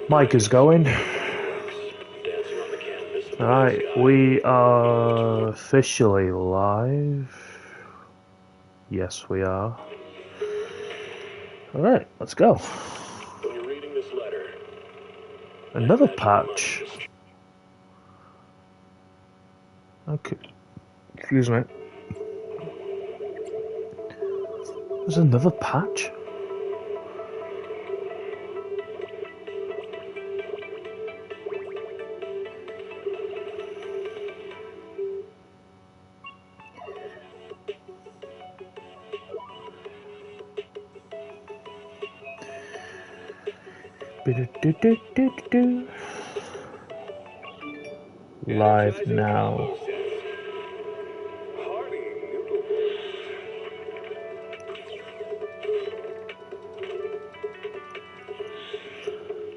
Mic is going. Alright, we are officially live. Yes, we are. Alright, let's go. When you're reading this letter, Another patch. Okay. Excuse me. There's another patch? Live now.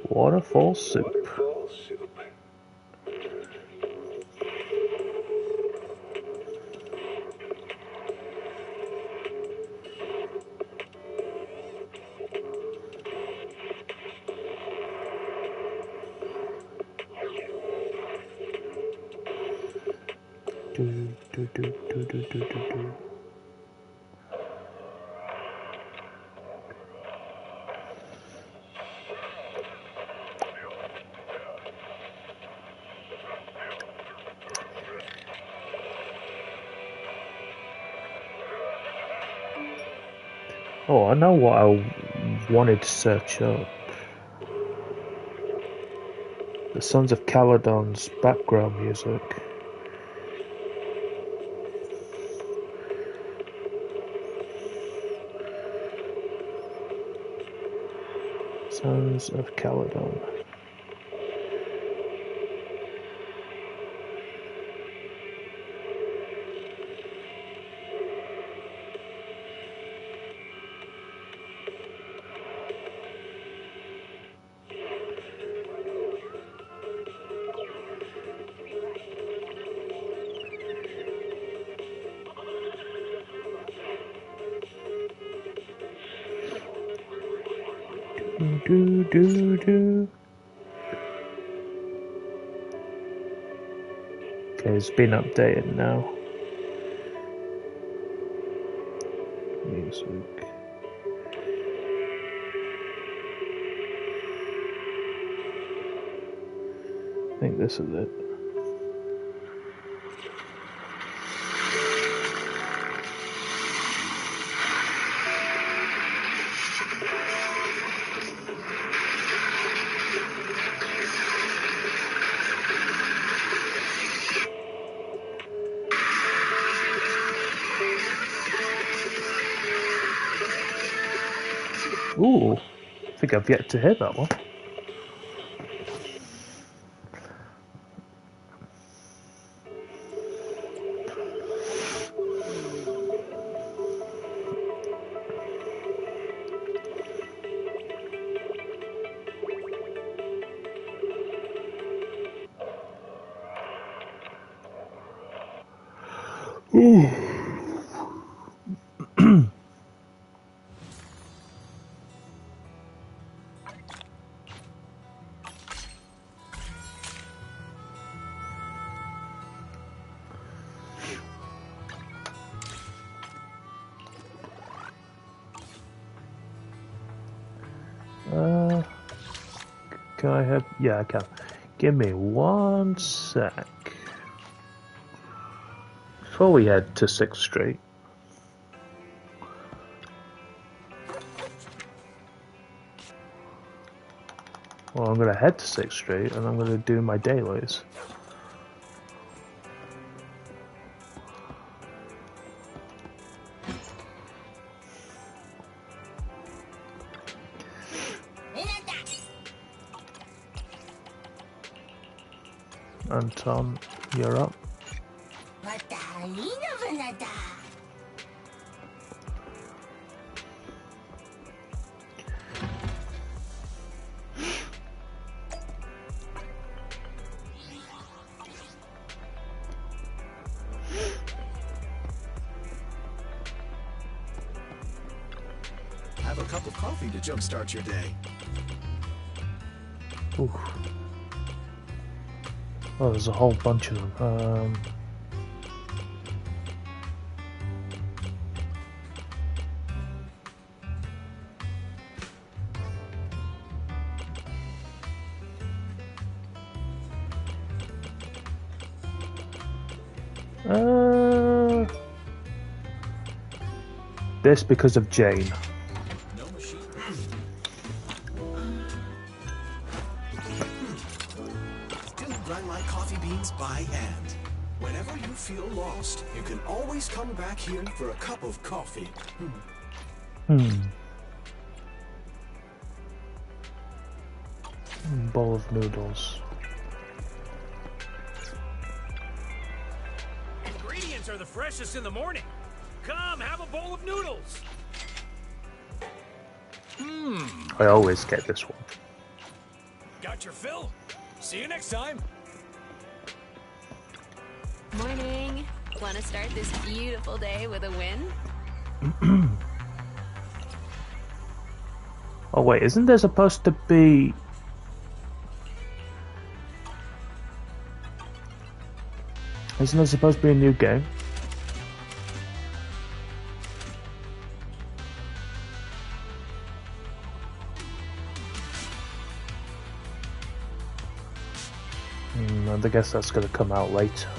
Waterfall soup. Waterfall soup. Do. Oh, I know what I wanted to search up. The Sons of Caledon's background music. Sons of Caledon. Do. Okay, it's been updated now. Music. I think this is it. Ooh, I think I've yet to hear that one. Ooh. Can I have... Yeah, I can. Give me 1 sec. Before we head to 6th Street. Well, I'm going to head to 6th Street and I'm going to do my dailies. Anton, you're up. Have a cup of coffee to jumpstart your day. Oof. Oh, there's a whole bunch of them. This because of Jane. No machine. Still grind my coffee beans by hand. Whenever you feel lost, you can always come back here for a cup of coffee. Bowl of noodles. Ingredients are the freshest in the morning. Come, have a bowl of noodles. I always get this one. Got your fill? See you next time. Morning. Want to start this beautiful day with a win? Oh wait, isn't there supposed to be... Isn't there supposed to be a new game? I guess that's going to come out later.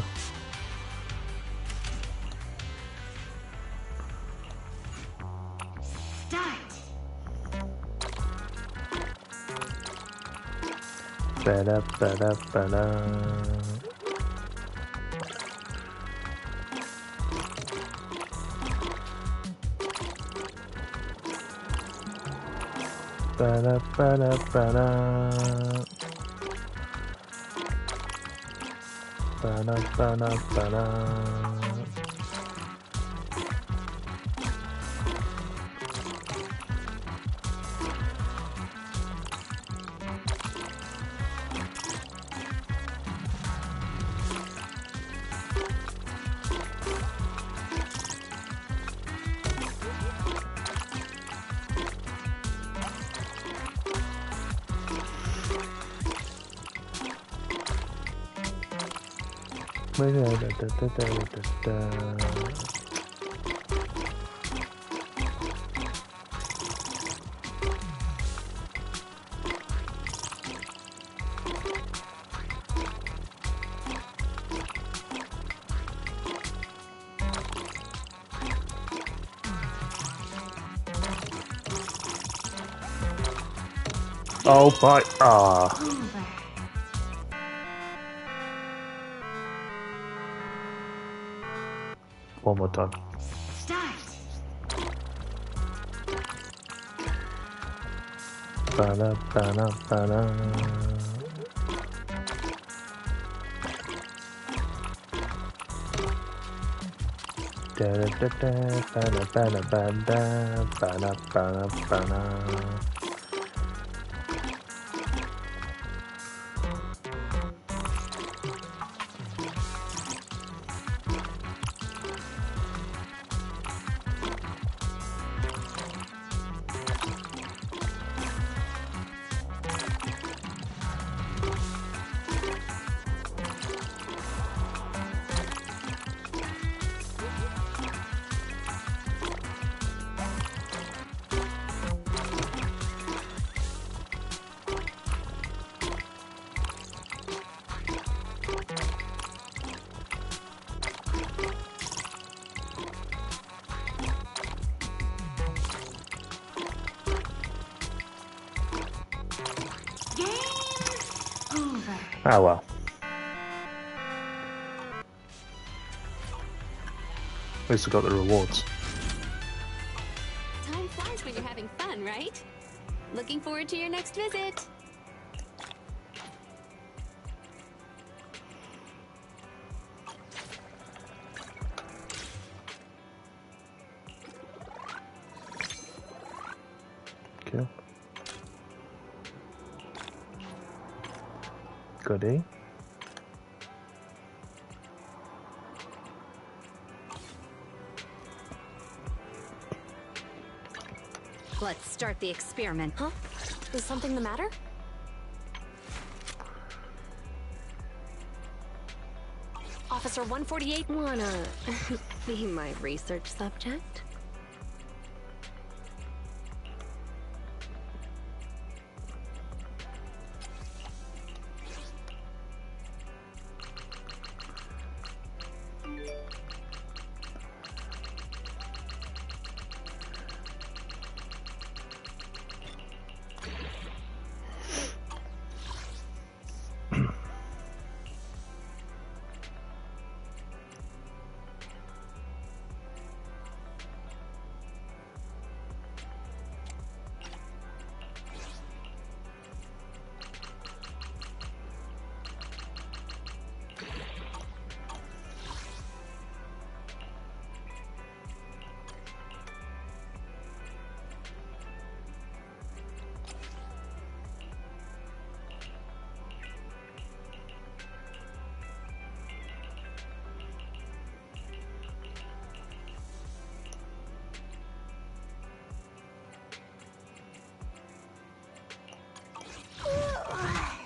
Ba-da-ba-da-ba-da. Ba-da-ba-da-ba-da. Ba-da-ba-da-ba-da. Oh my, One more time. Ba-da, ba-da, ba-da. Da-da-da-da, ba-da-ba-da-ba-da, ba-da-ba-da-ba-da. Ah well. At least I got the rewards. Time flies when you're having fun, right? Looking forward to your next visit. Okay. Goodie. Let's start the experiment. Huh? Is something the matter? Officer 148. Wanna be my research subject?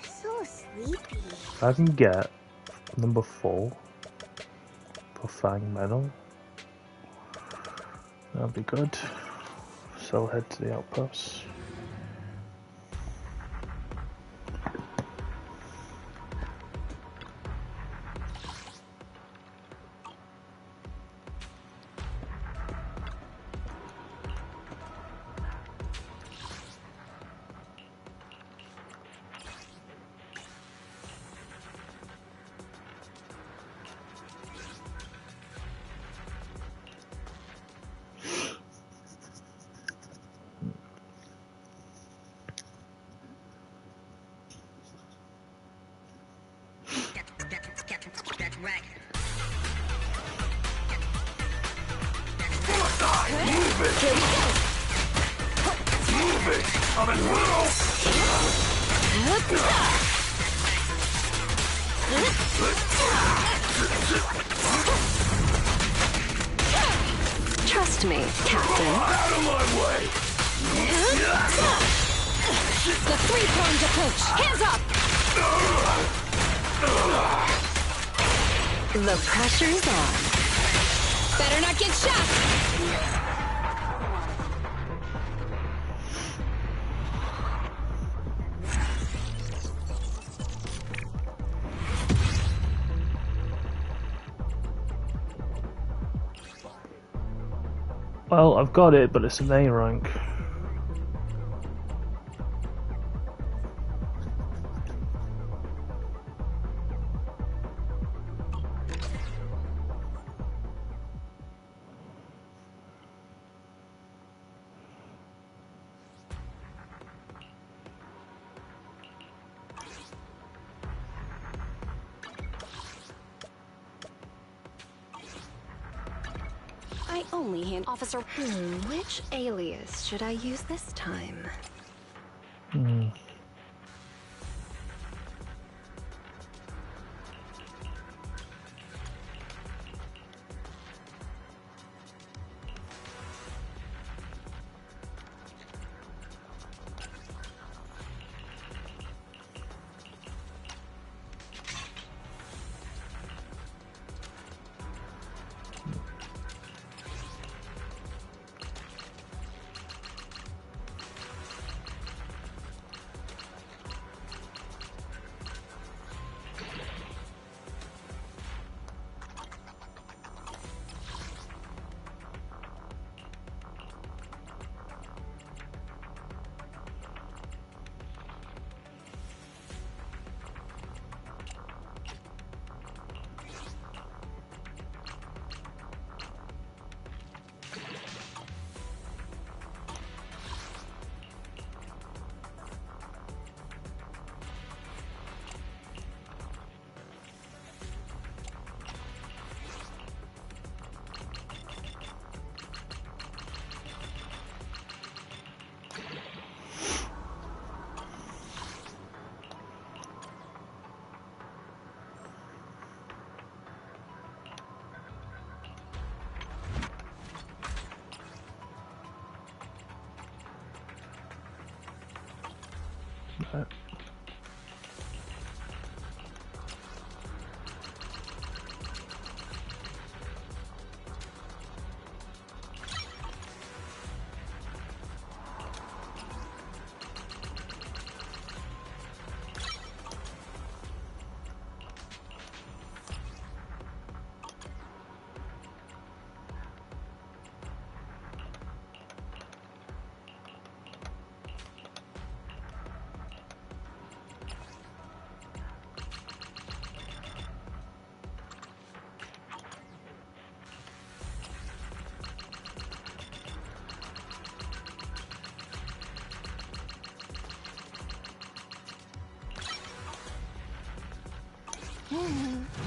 So sleepy. If I can get number 4 for Fang Medal, that'd be good. So I'll head to the outpost. That's right. Move it! Here we go. Move it! I'm in trouble! Trust me, Captain. Out of my way! The three-pronged approach. Hands up! The pressure's on. Better not get shot! Well, I've got it, but it's an A rank. I only hand Officer. Which alias should I use this time?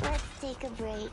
Let's take a break.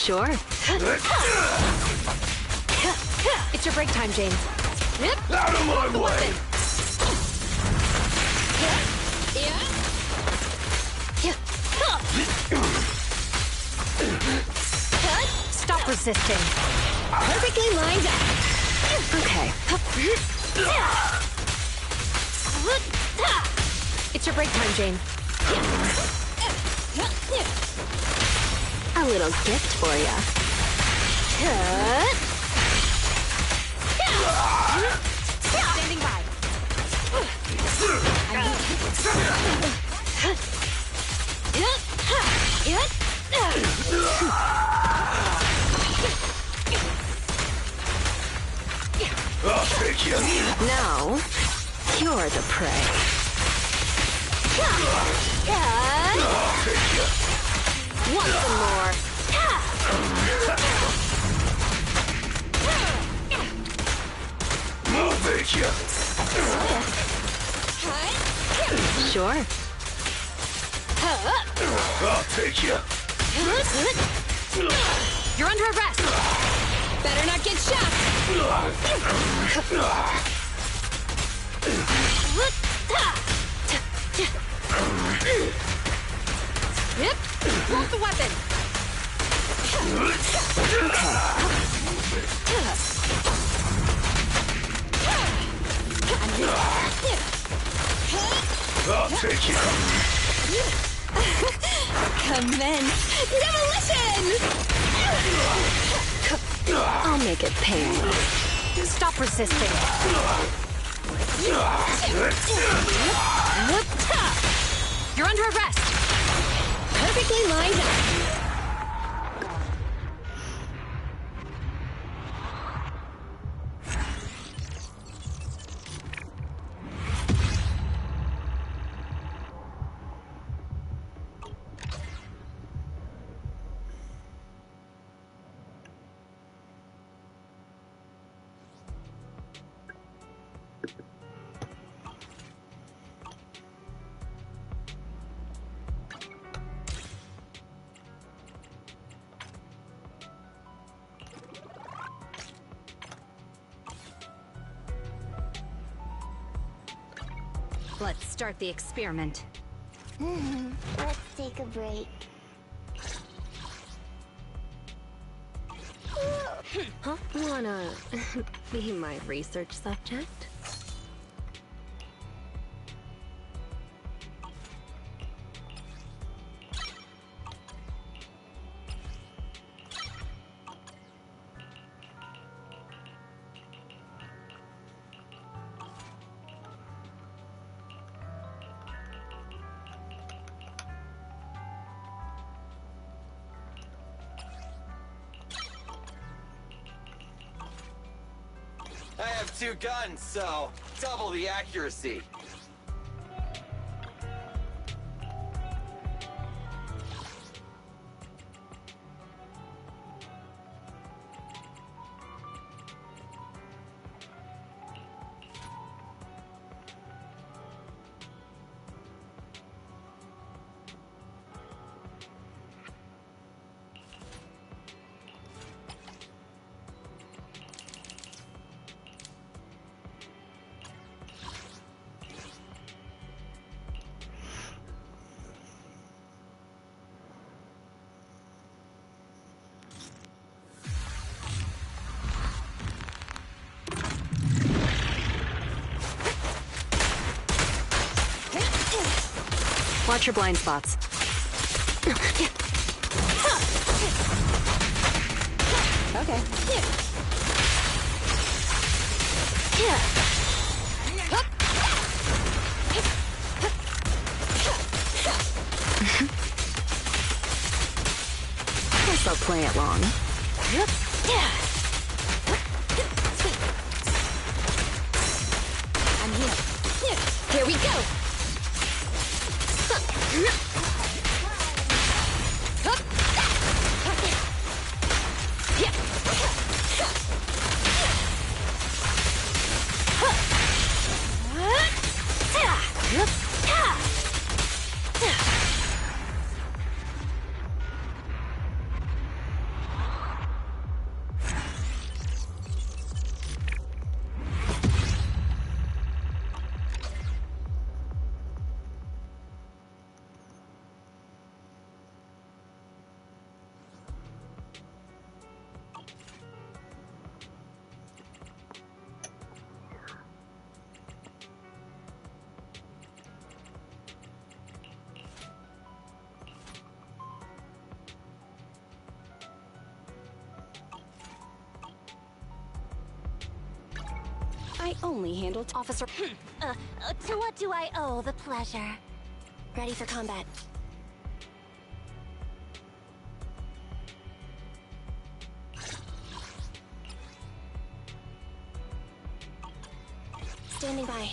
Sure. It's your break time, James. Out of my way! Stop resisting. Perfectly lined up. Okay. It's your break time, Jane. A little gift for ya. Standing by. I'll take you. Now, you're the prey. I'll take you. Want some more? I'll take you. Sure. I'll take you. You're under arrest. Better not get shot. Yep. Hold the weapon. I'll take you. Commence demolition! I'll make it painless. Stop resisting. You're under arrest. Perfectly lined up. Let's start the experiment. Let's take a break. Huh? Wanna be my research subject? I have 2 guns, so double the accuracy. Watch your blind spots. Okay. Guess I'll play it long. I'm here. Here we go. I only handled Officer. To what do I owe the pleasure? Ready for combat. Standing by.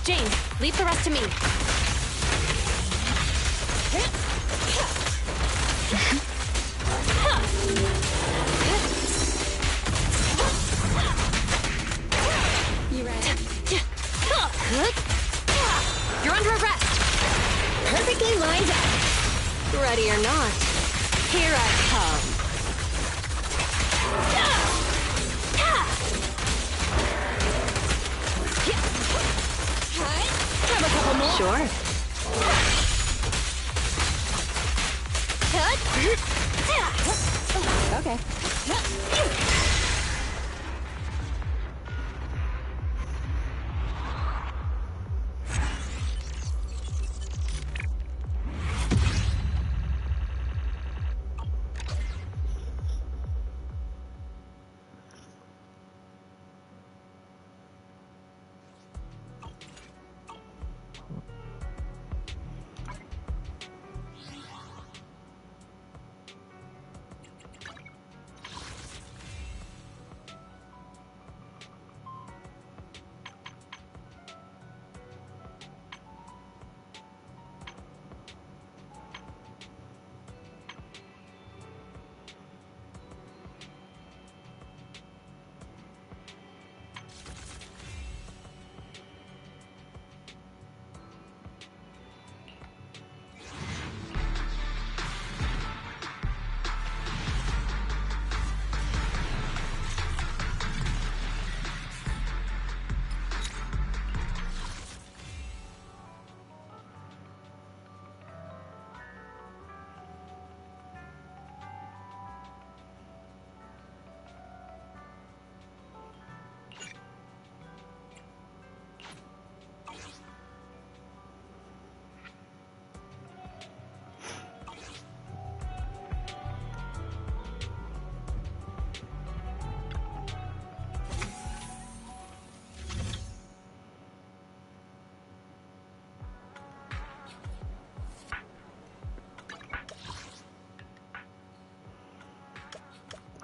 Jane, leave the rest to me. You ready? You're under arrest. Perfectly lined up. Ready or not, here I come. Grab a couple more. Sure. Okay.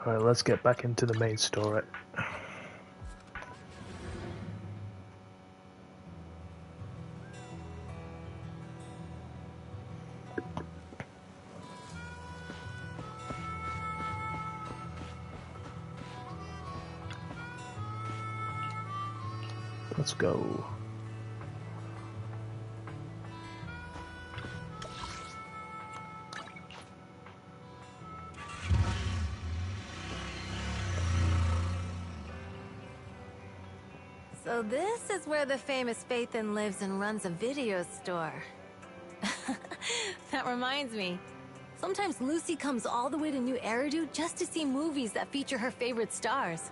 Alright, let's get back into the main story. Let's go. So this is where the famous Phaethon lives and runs a video store. That reminds me. Sometimes Lucy comes all the way to New Eridu just to see movies that feature her favorite stars.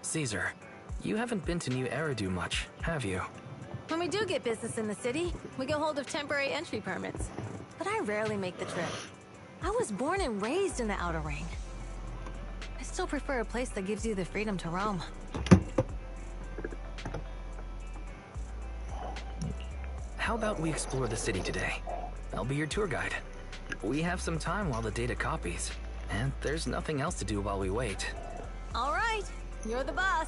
Caesar, you haven't been to New Eridu much, have you? When we do get business in the city, we get hold of temporary entry permits. But I rarely make the trip. I was born and raised in the Outer Ring. I still prefer a place that gives you the freedom to roam. How about we explore the city today? I'll be your tour guide. We have some time while the data copies, and there's nothing else to do while we wait. All right, you're the boss.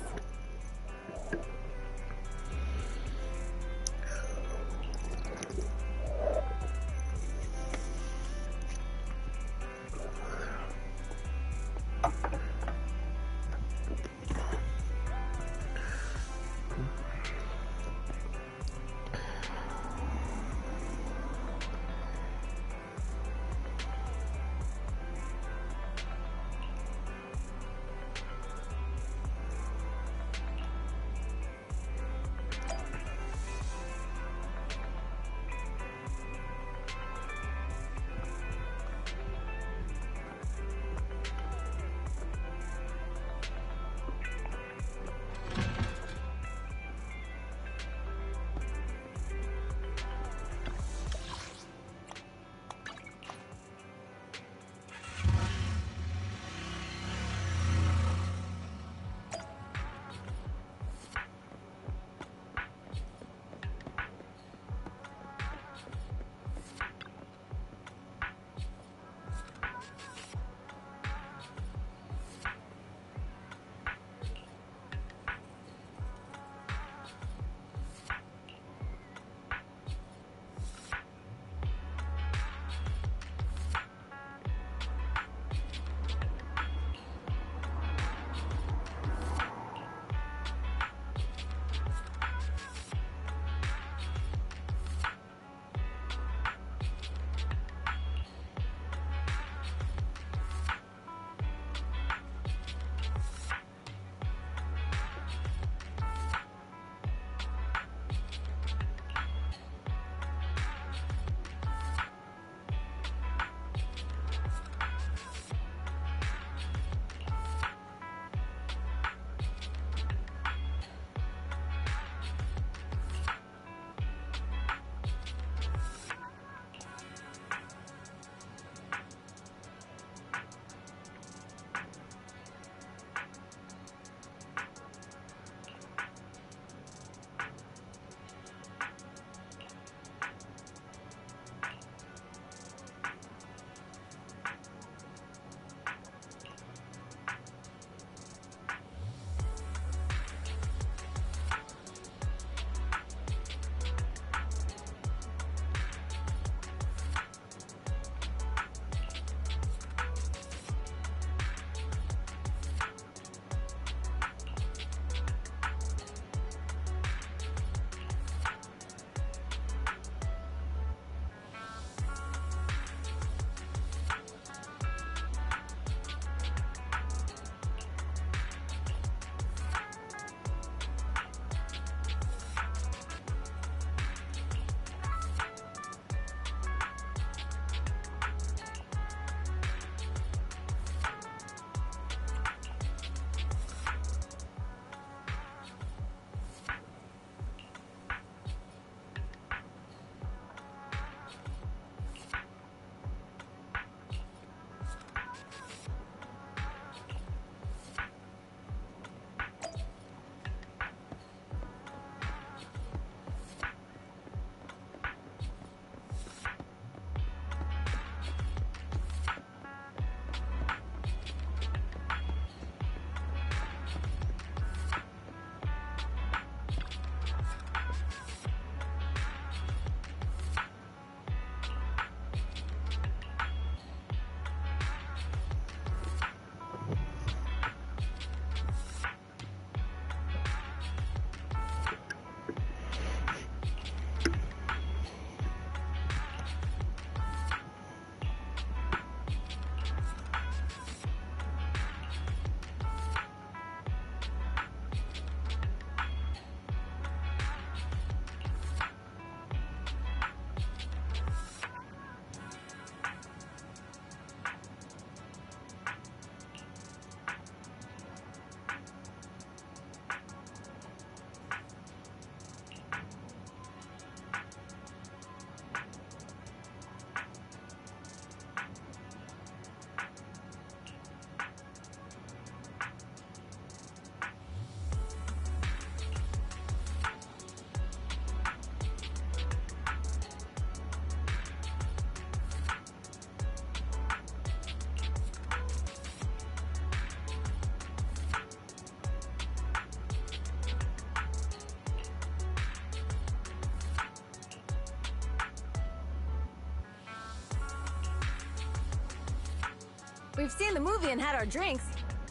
We've seen the movie and had our drinks.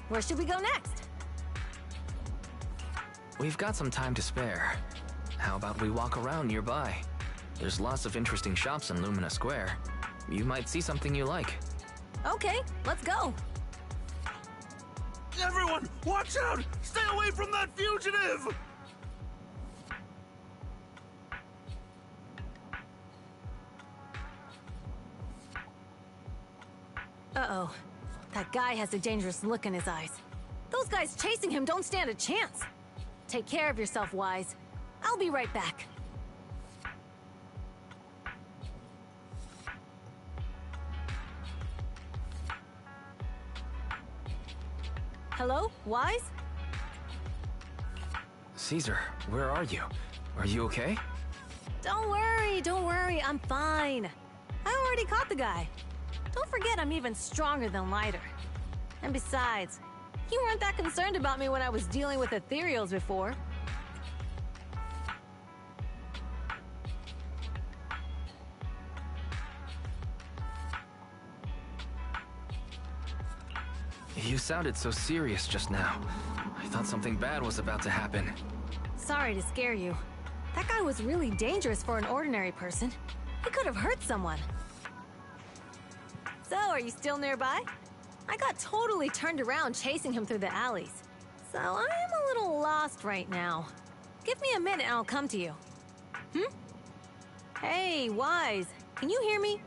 Where should we go next? We've got some time to spare. How about we walk around nearby? There's lots of interesting shops in Lumina Square. You might see something you like. Okay, let's go. Everyone, watch out! Stay away from that fugitive! Uh-oh. That guy has a dangerous look in his eyes. Those guys chasing him don't stand a chance. Take care of yourself, Wise. I'll be right back. Hello, Wise? Caesar, where are you? Are you okay? Don't worry, I'm fine. I already caught the guy. Don't forget I'm even stronger than Lighter. And besides, you weren't that concerned about me when I was dealing with ethereals before. You sounded so serious just now. I thought something bad was about to happen. Sorry to scare you. That guy was really dangerous for an ordinary person. He could have hurt someone. So, are you still nearby? I got totally turned around chasing him through the alleys. So, I'm a little lost right now. Give me a minute and I'll come to you. Hey, Wise, can you hear me?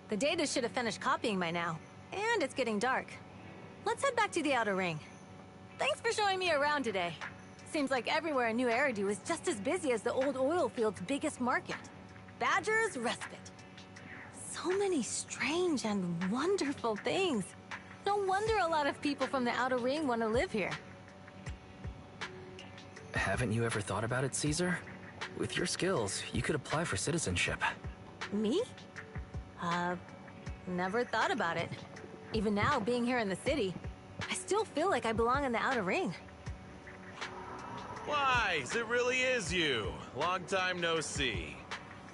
The data should have finished copying by now. And it's getting dark. Let's head back to the Outer Ring. Thanks for showing me around today. Seems like everywhere in New Eridu is just as busy as the old oil field's biggest market. Badger's Respite. So many strange and wonderful things. No wonder a lot of people from the Outer Ring want to live here. Haven't you ever thought about it, Caesar? With your skills, you could apply for citizenship. Me? Never thought about it. Even now, being here in the city, I still feel like I belong in the Outer Ring. Wise, it really is you. Long time no see.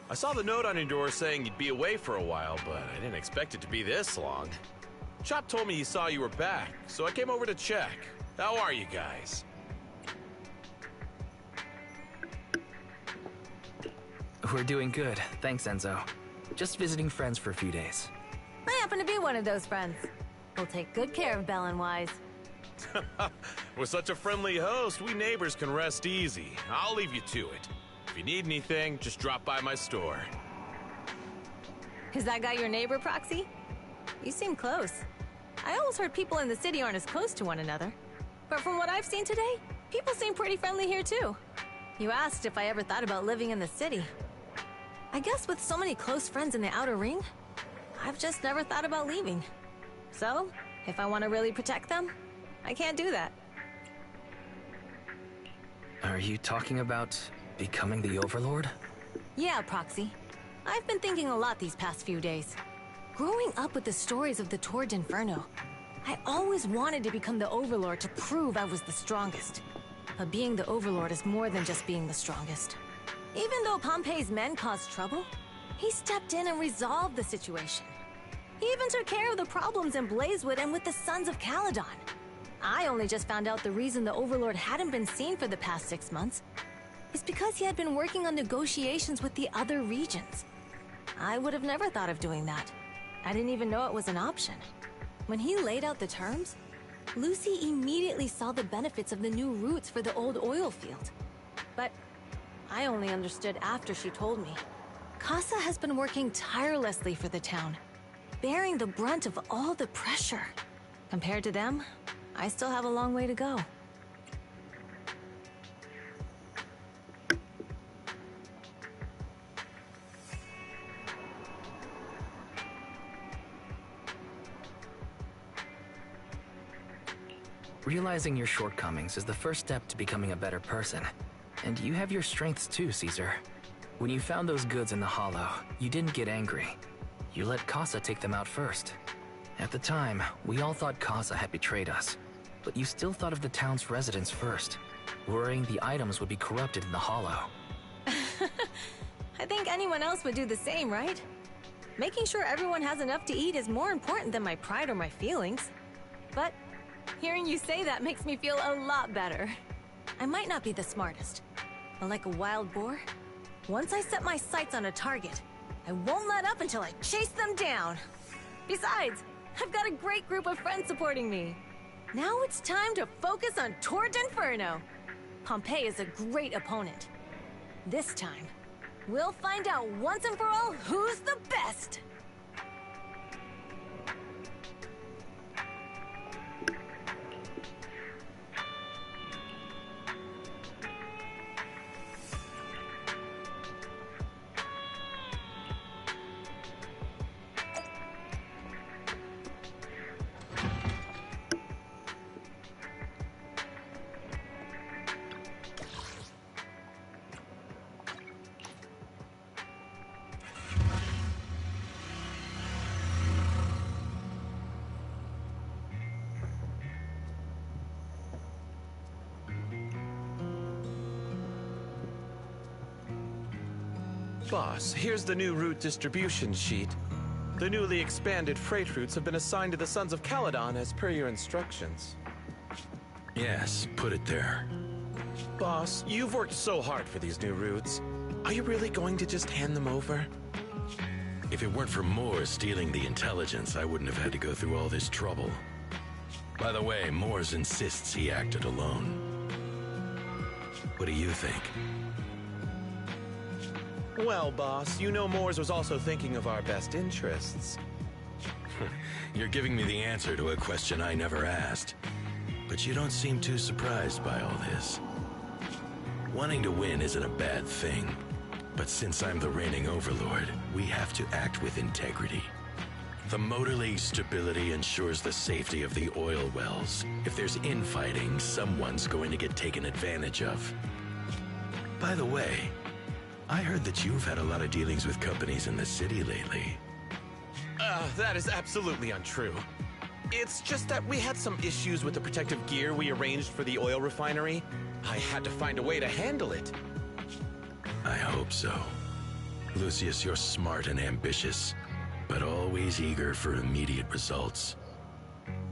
I saw the note on your door saying you'd be away for a while, but I didn't expect it to be this long. Chop told me he saw you were back, so I came over to check. How are you guys? We're doing good, thanks, Enzo. Just visiting friends for a few days. I happen to be one of those friends. We'll take good care of Belle and Wise. With such a friendly host, we neighbors can rest easy. I'll leave you to it. If you need anything, just drop by my store. Is that guy your neighbor, Proxy? You seem close. I always heard people in the city aren't as close to one another. But from what I've seen today, people seem pretty friendly here too. You asked if I ever thought about living in the city. I guess with so many close friends in the Outer Ring, I've just never thought about leaving. So, if I want to really protect them, I can't do that. Are you talking about becoming the Overlord? Yeah, Proxy. I've been thinking a lot these past few days. Growing up with the stories of the Torrid Inferno, I always wanted to become the Overlord to prove I was the strongest. But being the Overlord is more than just being the strongest. Even though Pompey's men caused trouble, he stepped in and resolved the situation. He even took care of the problems in Blazewood and with the Sons of Caledon. I only just found out the reason the Overlord hadn't been seen for the past 6 months is because he had been working on negotiations with the other regions. I would have never thought of doing that. I didn't even know it was an option. When he laid out the terms, Lucy immediately saw the benefits of the new routes for the old oil field. But I only understood after she told me. Casa has been working tirelessly for the town, bearing the brunt of all the pressure. Compared to them, I still have a long way to go. Realizing your shortcomings is the first step to becoming a better person. And you have your strengths too, Caesar. When you found those goods in the Hollow, you didn't get angry. You let Casa take them out first. At the time, we all thought Casa had betrayed us. But you still thought of the town's residents first, worrying the items would be corrupted in the Hollow. I think anyone else would do the same, right? Making sure everyone has enough to eat is more important than my pride or my feelings. But hearing you say that makes me feel a lot better. I might not be the smartest, but like a wild boar, once I set my sights on a target, I won't let up until I chase them down. Besides, I've got a great group of friends supporting me. Now it's time to focus on Torrid Inferno. Pompey is a great opponent. This time, we'll find out once and for all who's the best! Boss, here's the new route distribution sheet. The newly expanded freight routes have been assigned to the Sons of Caledon as per your instructions. Yes, put it there. Boss, you've worked so hard for these new routes. Are you really going to just hand them over? If it weren't for Moore stealing the intelligence, I wouldn't have had to go through all this trouble. By the way, Moores insists he acted alone. What do you think? Well, boss, you know Moores was also thinking of our best interests. You're giving me the answer to a question I never asked. But you don't seem too surprised by all this. Wanting to win isn't a bad thing. But since I'm the reigning overlord, we have to act with integrity. The Motor League's stability ensures the safety of the oil wells. If there's infighting, someone's going to get taken advantage of. By the way, I heard that you've had a lot of dealings with companies in the city lately. That is absolutely untrue. It's just that we had some issues with the protective gear we arranged for the oil refinery. I had to find a way to handle it. I hope so. Lucius, you're smart and ambitious, but always eager for immediate results.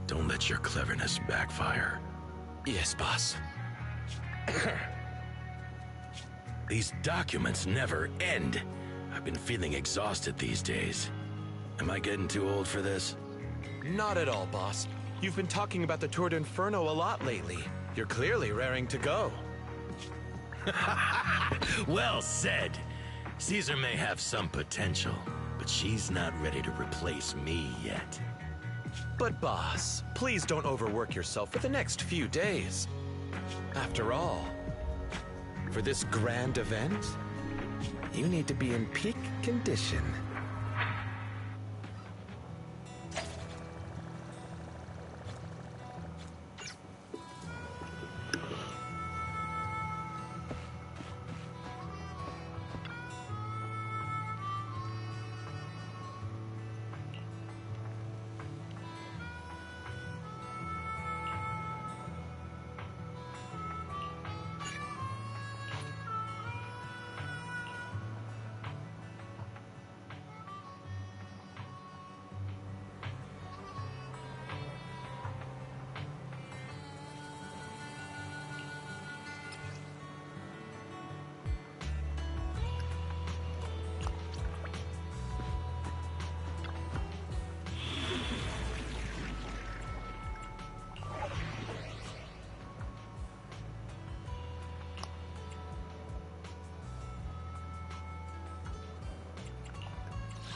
Don't let your cleverness backfire. Yes, boss. These documents never end. I've been feeling exhausted these days. Am I getting too old for this? Not at all, boss. You've been talking about the Tour d'Inferno a lot lately. You're clearly raring to go. Well said. Caesar may have some potential, but she's not ready to replace me yet. But boss, please don't overwork yourself for the next few days. After all, for this grand event, you need to be in peak condition.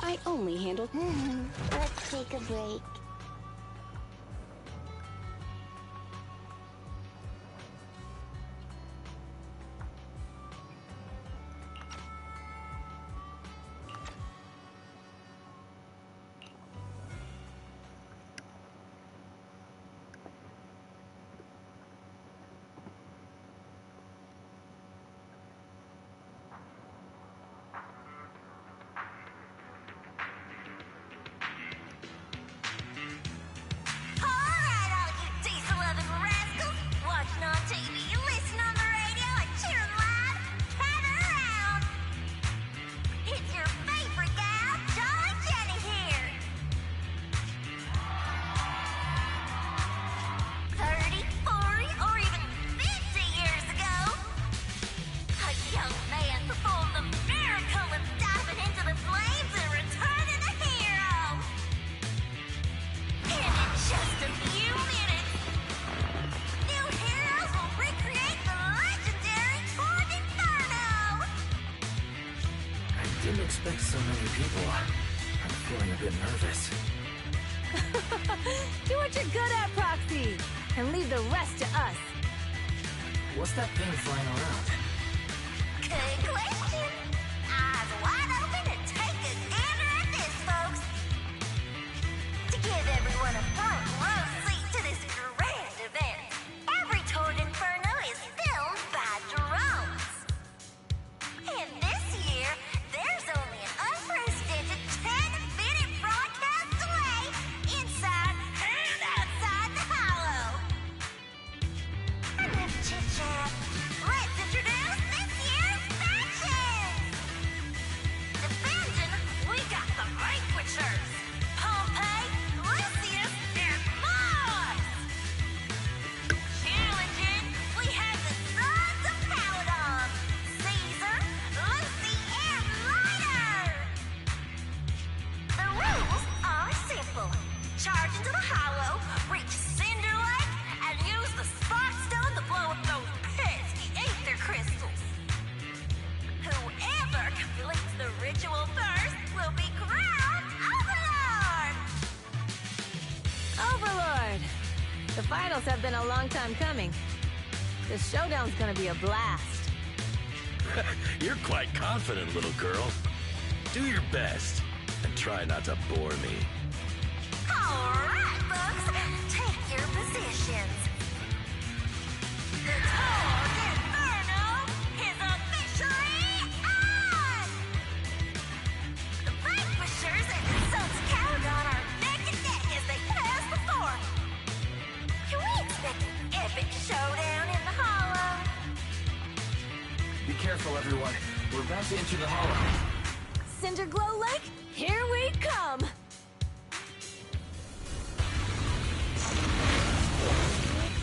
I only handled... Let's take a break. expect so many people. I'm feeling a bit nervous. Do what you're good at, Proxy, and leave the rest to us. What's that thing flying around? Good question. Eyes wide open and take a gander at this, folks. To give everyone a front row seat to this grand event, every Tour d'Inferno is filmed by drones. And this year, there's only an unprecedented 10-minute broadcast away inside and outside the Hollow. Enough chit-chat. Let's introduce this year's fashion! The finals have been a long time coming. This showdown's gonna be a blast. You're quite confident, little girl. Do your best, and try not to bore me. All right, folks, take your positions. The Toad Inferno is officially on! The Vanquishers and the Sons of Caragon are neck and neck as they pass before me. Can we expect an epic showdown in the Hollow? Be careful, everyone. We're about to enter the hollow. Cinderglow Lake, here we come!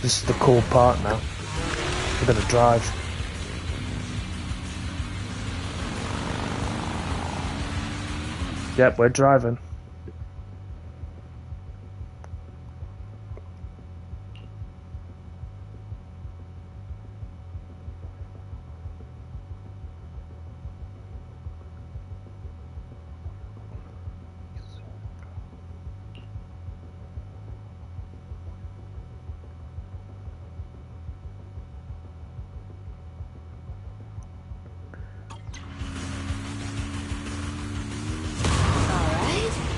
This is the cool part now. We're gonna drive. Yep, we're driving.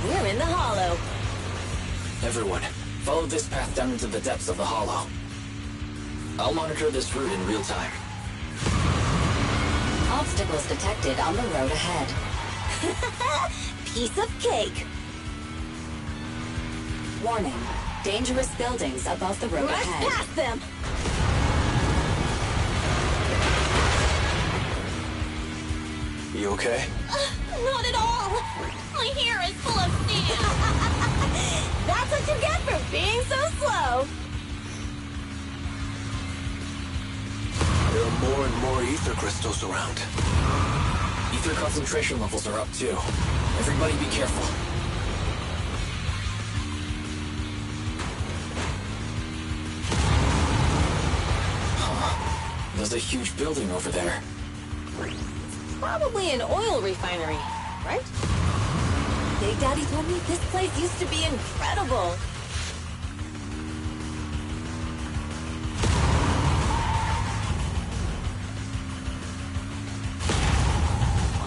We're in the hollow. Everyone, follow this path down into the depths of the hollow. I'll monitor this route in real time. Obstacles detected on the road ahead. Piece of cake. Warning. Dangerous buildings above the road Rush ahead. past them. You okay? Not at all. My hair is full of sand. That's what you get for being so slow. There are more and more ether crystals around. Ether concentration levels are up too. Everybody be careful. Huh. There's a huge building over there. Probably an oil refinery, right? Big Daddy told me this place used to be incredible.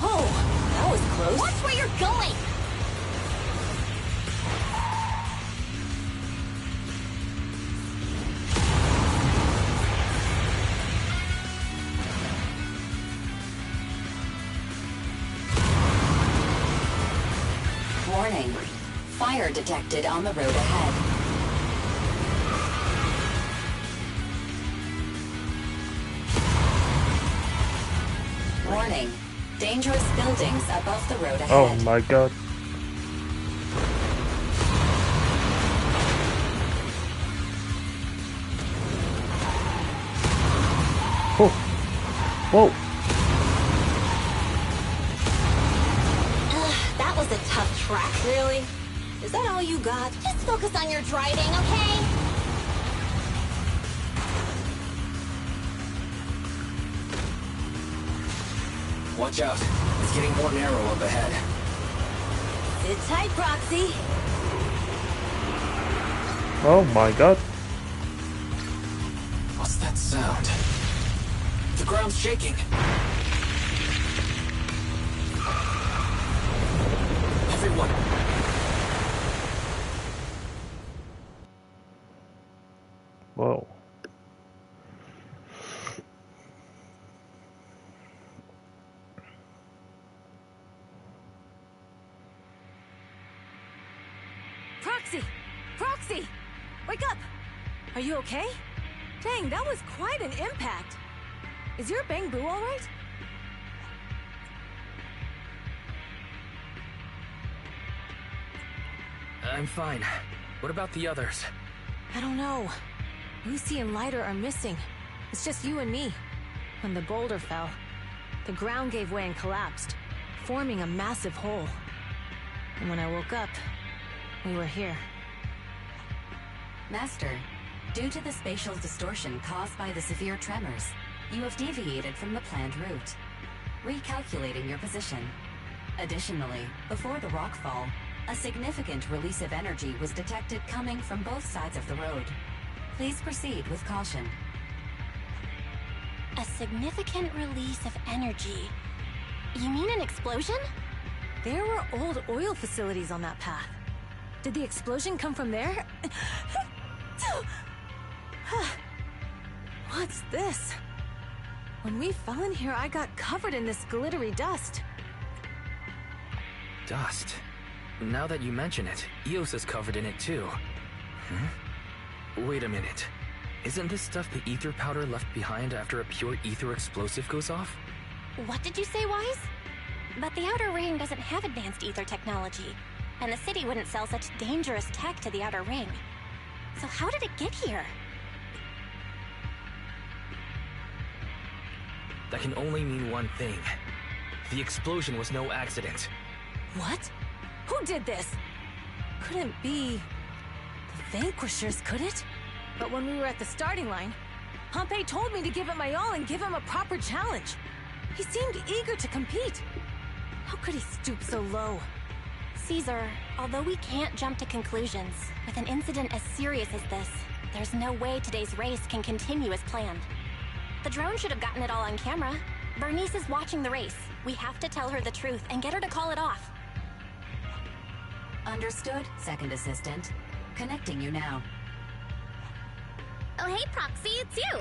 Oh, that was close. Watch where you're going! Warning. Fire detected on the road ahead. Warning. Dangerous buildings above the road ahead. Oh my god. Oh. Whoa. That was a tough track. Really? Is that all you got? Just focus on your driving, okay? Watch out. It's getting more narrow up ahead. Sit tight, Proxy. Oh my god. What's that sound? The ground's shaking. Everyone. Whoa. Proxy! Proxy! Wake up! Are you okay? Dang, that was quite an impact. Is your Bang Boo all right? I'm fine. What about the others? I don't know. Lucy and Lighter are missing. It's just you and me. When the boulder fell, the ground gave way and collapsed, forming a massive hole. And when I woke up, we were here. Master, due to the spatial distortion caused by the severe tremors, you have deviated from the planned route. Recalculating your position. Additionally, before the rockfall, a significant release of energy was detected coming from both sides of the road. Please proceed with caution. A significant release of energy. You mean an explosion? There were old oil facilities on that path. Did the explosion come from there? What's this? When we fell in here, I got covered in this glittery dust. Dust? Now that you mention it, Eos is covered in it too. Wait a minute. Isn't this stuff the ether powder left behind after a pure ether explosive goes off? What did you say, Wise? But the Outer Ring doesn't have advanced ether technology, and the city wouldn't sell such dangerous tech to the Outer Ring. So how did it get here? That can only mean one thing. The explosion was no accident. What? Who did this? Couldn't be the Vanquishers, could it? But when we were at the starting line, Pompey told me to give it my all and give him a proper challenge. He seemed eager to compete. How could he stoop so low? Caesar, although we can't jump to conclusions, with an incident as serious as this, there's no way today's race can continue as planned. The drone should have gotten it all on camera. Bernice is watching the race. We have to tell her the truth and get her to call it off. Understood, Second Assistant. Connecting you now. Oh, hey, Proxy, it's you.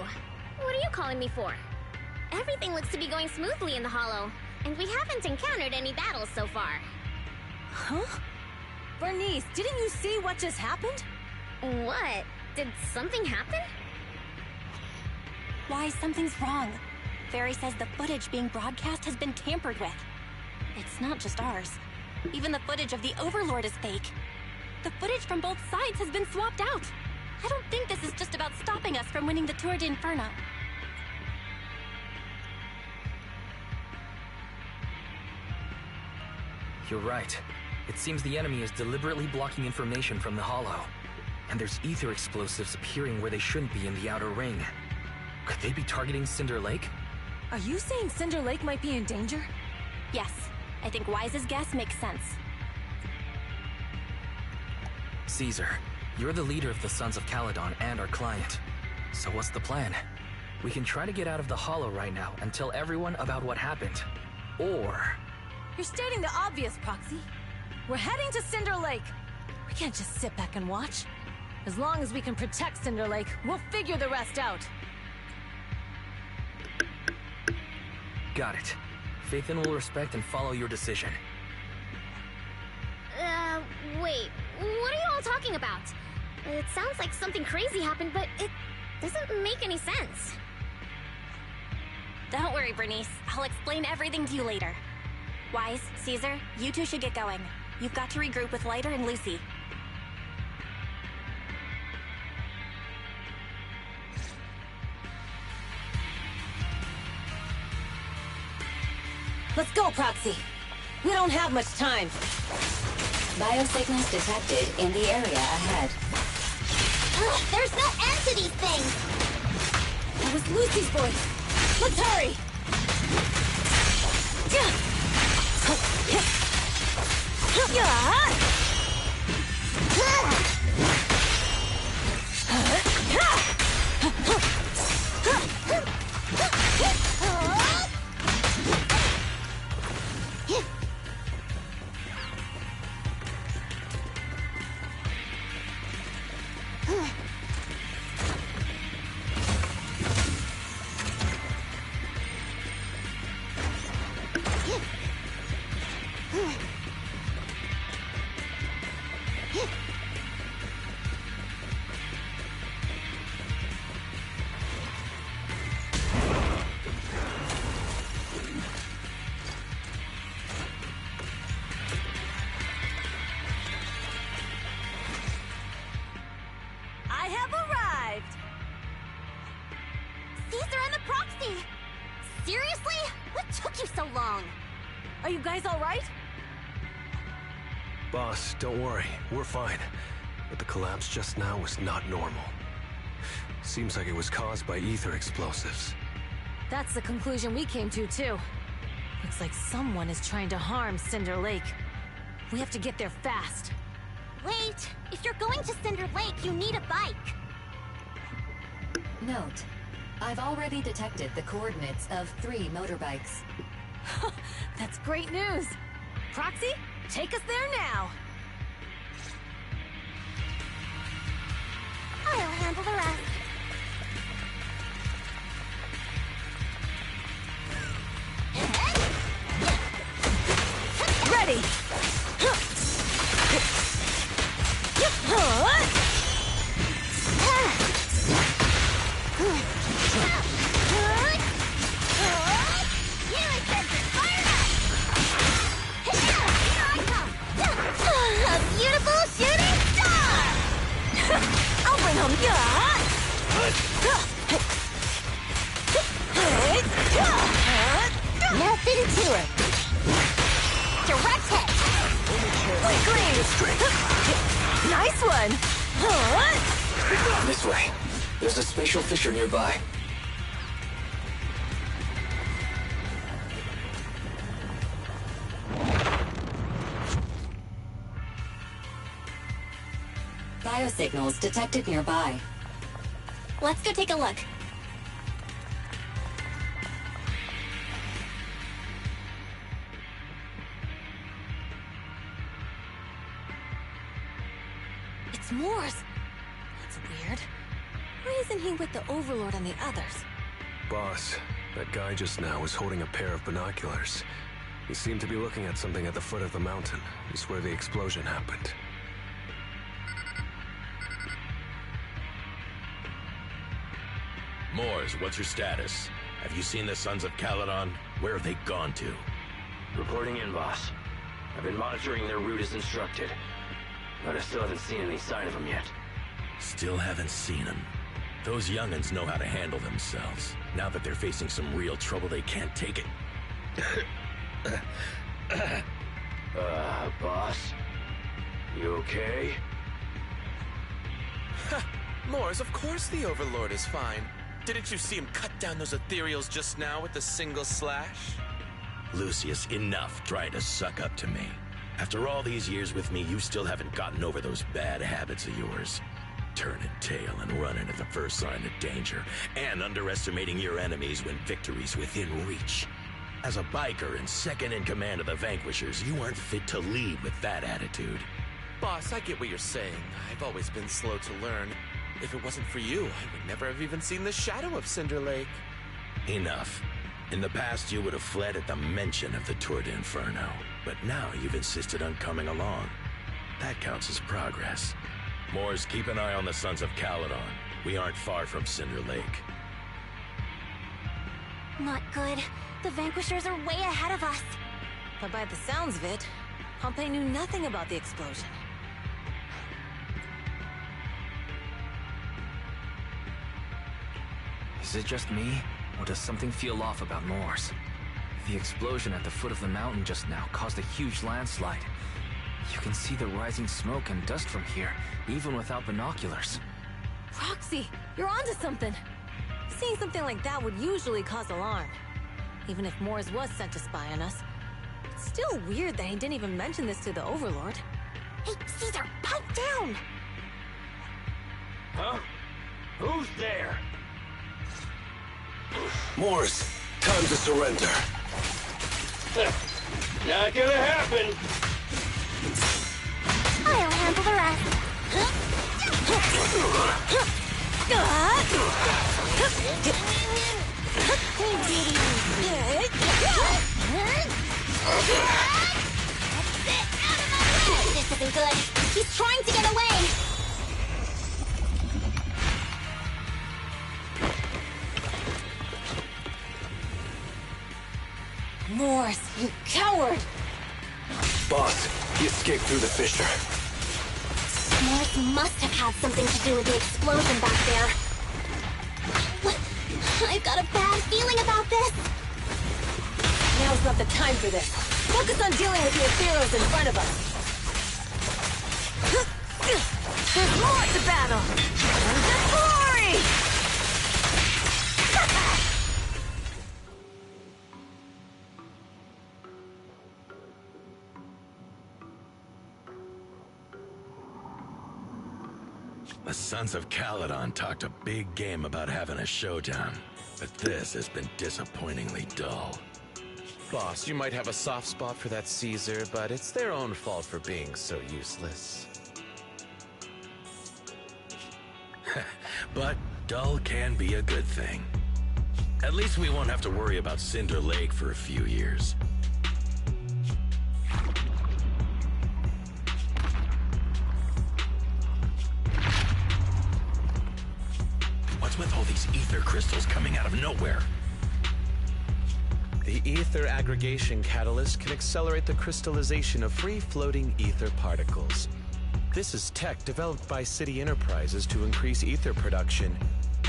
What are you calling me for? Everything looks to be going smoothly in the Hollow, and we haven't encountered any battles so far. Huh? Bernice, didn't you see what just happened? What? Did something happen? Why, something's wrong. Fairy says the footage being broadcast has been tampered with. It's not just ours. Even the footage of the Overlord is fake. The footage from both sides has been swapped out. I don't think this is just about stopping us from winning the Tour d'Inferno. You're right. It seems the enemy is deliberately blocking information from the Hollow. And there's ether explosives appearing where they shouldn't be in the Outer Ring. Could they be targeting Cinder Lake? Are you saying Cinder Lake might be in danger? Yes. I think Wise's guess makes sense. Caesar, you're the leader of the Sons of Caledon and our client. So what's the plan? We can try to get out of the Hollow right now and tell everyone about what happened. Or... You're stating the obvious, Proxy. We're heading to Cinder Lake. We can't just sit back and watch. As long as we can protect Cinder Lake, we'll figure the rest out. Got it. Faithin will respect and follow your decision. Wait. What are you all talking about? It sounds like something crazy happened, but it doesn't make any sense. Don't worry, Bernice. I'll explain everything to you later. Wise, Caesar, you two should get going. You've got to regroup with Lighter and Lucy. Let's go, Proxy. We don't have much time. Biosignals detected in the area ahead. Ugh, there's no end to these things! That was Lucy's voice. Let's hurry! I have arrived! Caesar and the Proxy! Seriously? What took you so long? Are you guys all right? Boss, don't worry. We're fine. But the collapse just now was not normal. Seems like it was caused by ether explosives. That's the conclusion we came to, too. Looks like someone is trying to harm Cinder Lake. We have to get there fast. Wait! If you're going to Cinder Lake, you need a bike! Note, I've already detected the coordinates of 3 motorbikes. That's great news. Proxy, take us there now. I'll handle the rest. Ready. A beautiful shooting star! I'll bring home Nothing to it. Direct hit. Quick green. Nice one. This way. There's a spatial fissure nearby. Biosignals detected nearby. Let's go take a look. It's Morse. That's weird. Why isn't he with the Overlord and the others? Boss, that guy just now was holding a pair of binoculars. He seemed to be looking at something at the foot of the mountain. It's where the explosion happened. Moors, what's your status? Have you seen the Sons of Caledon? Where have they gone to? Reporting in, boss. I've been monitoring their route as instructed, but I still haven't seen any sign of them yet. Still haven't seen them. Those young'uns know how to handle themselves. Now that they're facing some real trouble, they can't take it. Boss? You okay? Moors, of course the Overlord is fine. Didn't you see him cut down those ethereals just now with a single slash? Lucius, enough trying to suck up to me. After all these years with me, you still haven't gotten over those bad habits of yours. Turning tail and running at the first sign of danger, and underestimating your enemies when victory's within reach. As a biker and second in command of the Vanquishers, you aren't fit to lead with that attitude. Boss, I get what you're saying. I've always been slow to learn. If it wasn't for you, I would never have even seen the shadow of Cinder Lake. Enough. In the past, you would have fled at the mention of the Tour de Inferno, but now you've insisted on coming along. That counts as progress. Moors, keep an eye on the Sons of Caledon. We aren't far from Cinder Lake. Not good. The Vanquishers are way ahead of us. But by the sounds of it, Pompey knew nothing about the explosion. Is it just me, or does something feel off about Morse? The explosion at the foot of the mountain just now caused a huge landslide. You can see the rising smoke and dust from here, even without binoculars. Roxy, you're onto something. Seeing something like that would usually cause alarm. Even if Morse was sent to spy on us. It's still weird that he didn't even mention this to the Overlord. Hey, Caesar, pipe down! Huh? Who's there? Morse, time to surrender. Not gonna happen! I'll handle the rest. This isn't good. He's trying to get away. Morse, you coward! Boss, he escaped through the fissure. Morse must have had something to do with the explosion back there. I've got a bad feeling about this. Now's not the time for this. Focus on dealing with the ethereals in front of us. There's more to battle! And the glory! The Sons of Caledon talked a big game about having a showdown, but this has been disappointingly dull. Boss, you might have a soft spot for that Caesar, but it's their own fault for being so useless. But dull can be a good thing. At least we won't have to worry about Cinder Lake for a few years. What's with all these ether crystals coming out of nowhere? The ether aggregation catalyst can accelerate the crystallization of free-floating ether particles. This is tech developed by City Enterprises to increase ether production,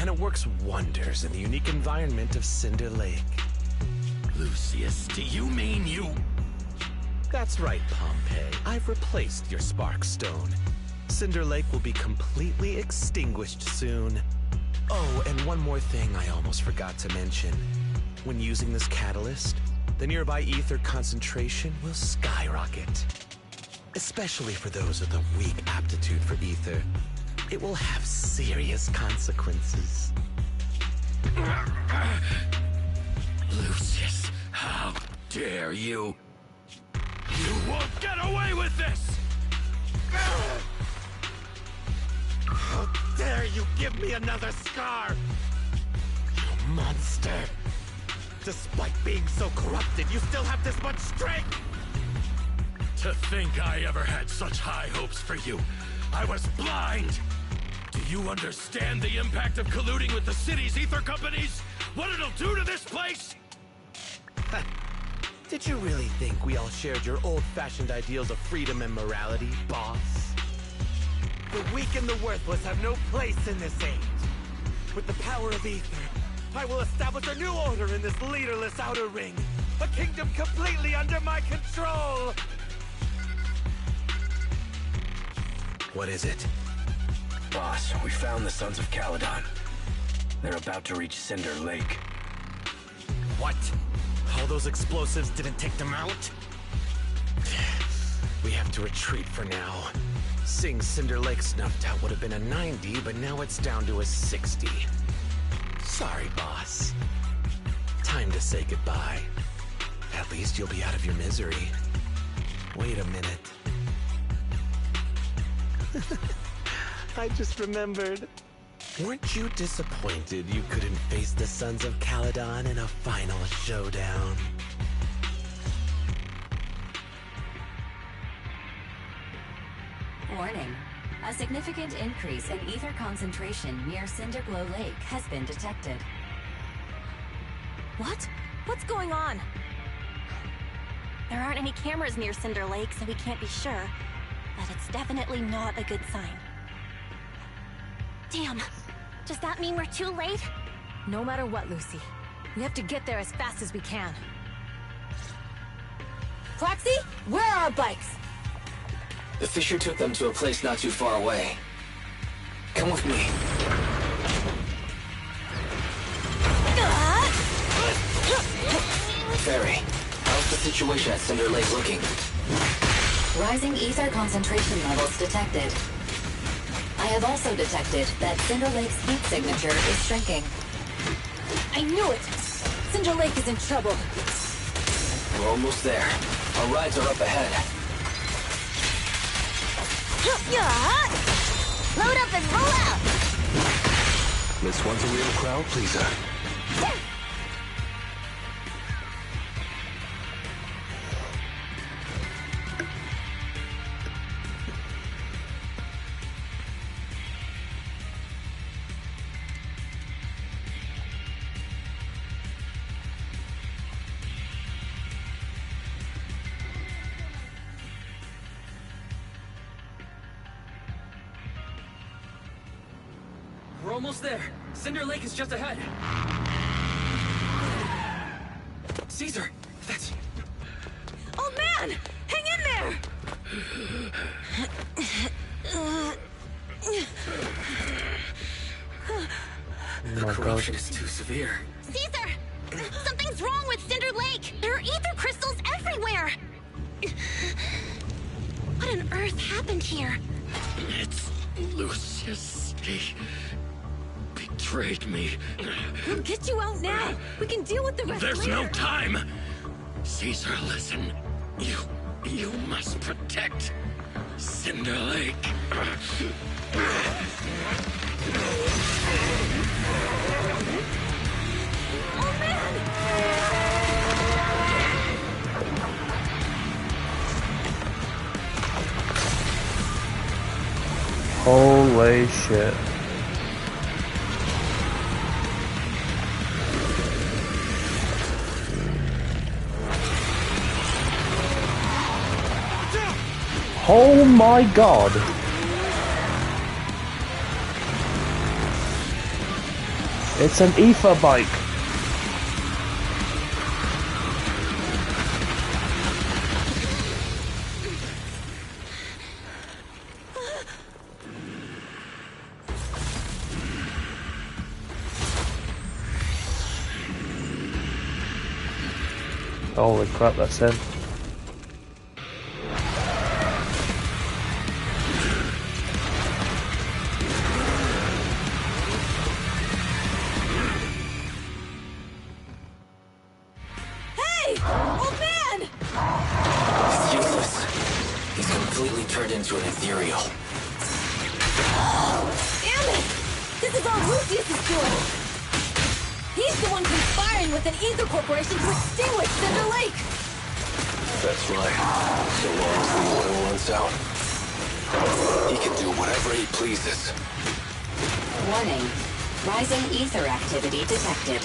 and it works wonders in the unique environment of Cinder Lake. Lucius, do you mean you... That's right, Pompeii. I've replaced your Spark Stone. Cinder Lake will be completely extinguished soon. Oh, and one more thing I almost forgot to mention. When using this catalyst, the nearby ether concentration will skyrocket. Especially for those with a weak aptitude for ether, it will have serious consequences. Lucius, how dare you? You won't get away with this! How dare you give me another scar! You monster! Despite being so corrupted, you still have this much strength! To think I ever had such high hopes for you. I was blind! Do you understand the impact of colluding with the city's ether companies? What it'll do to this place? Did you really think we all shared your old-fashioned ideals of freedom and morality, boss? The weak and the worthless have no place in this age. With the power of ether, I will establish a new order in this leaderless outer ring. A kingdom completely under my control! What is it? Boss, we found the Sons of Caledon. They're about to reach Cinder Lake. What? All those explosives didn't take them out? We have to retreat for now. Seeing Cinder Lake snuffed out would have been a 90, but now it's down to a 60. Sorry, boss. Time to say goodbye. At least you'll be out of your misery. Wait a minute. I just remembered. Weren't you disappointed you couldn't face the Sons of Caledon in a final showdown? Warning. A significant increase in ether concentration near Cinderglow Lake has been detected. What? What's going on? There aren't any cameras near Cinder Lake, so we can't be sure. But it's definitely not a good sign. Damn. Does that mean we're too late? No matter what, Lucy. We have to get there as fast as we can. Proxy, where are our bikes? The Fisher took them to a place not too far away. Come with me. Ferry, how's the situation at Cinder Lake looking? Rising ether concentration levels detected. I have also detected that Cinder Lake's heat signature is shrinking. I knew it! Cinder Lake is in trouble. We're almost there. Our rides are up ahead. Load up and roll out! This one's a real crowd pleaser. We're almost there. Cinder Lake is just ahead. Caesar, that's... Oh man! Hang in there! The corruption is too severe. Caesar! Something's wrong with Cinder Lake! There are ether crystals everywhere! What on earth happened here? Lucius, he betrayed me. We'll get you out now. We can deal with the rest There's later. no time. Caesar, listen. You must protect Cinder Lake. Oh man! Holy shit. Oh my god. It's an ether bike. Holy crap, that's him. Hey! Old man! It's useless. He's completely turned into an ethereal. Damn it! This is all Lucius is doing! He's the one conspiring with an ether corporation to extinguish Cinder Lake! That's right. So long as the oil runs out, he can do whatever he pleases. Warning. Rising ether activity detected.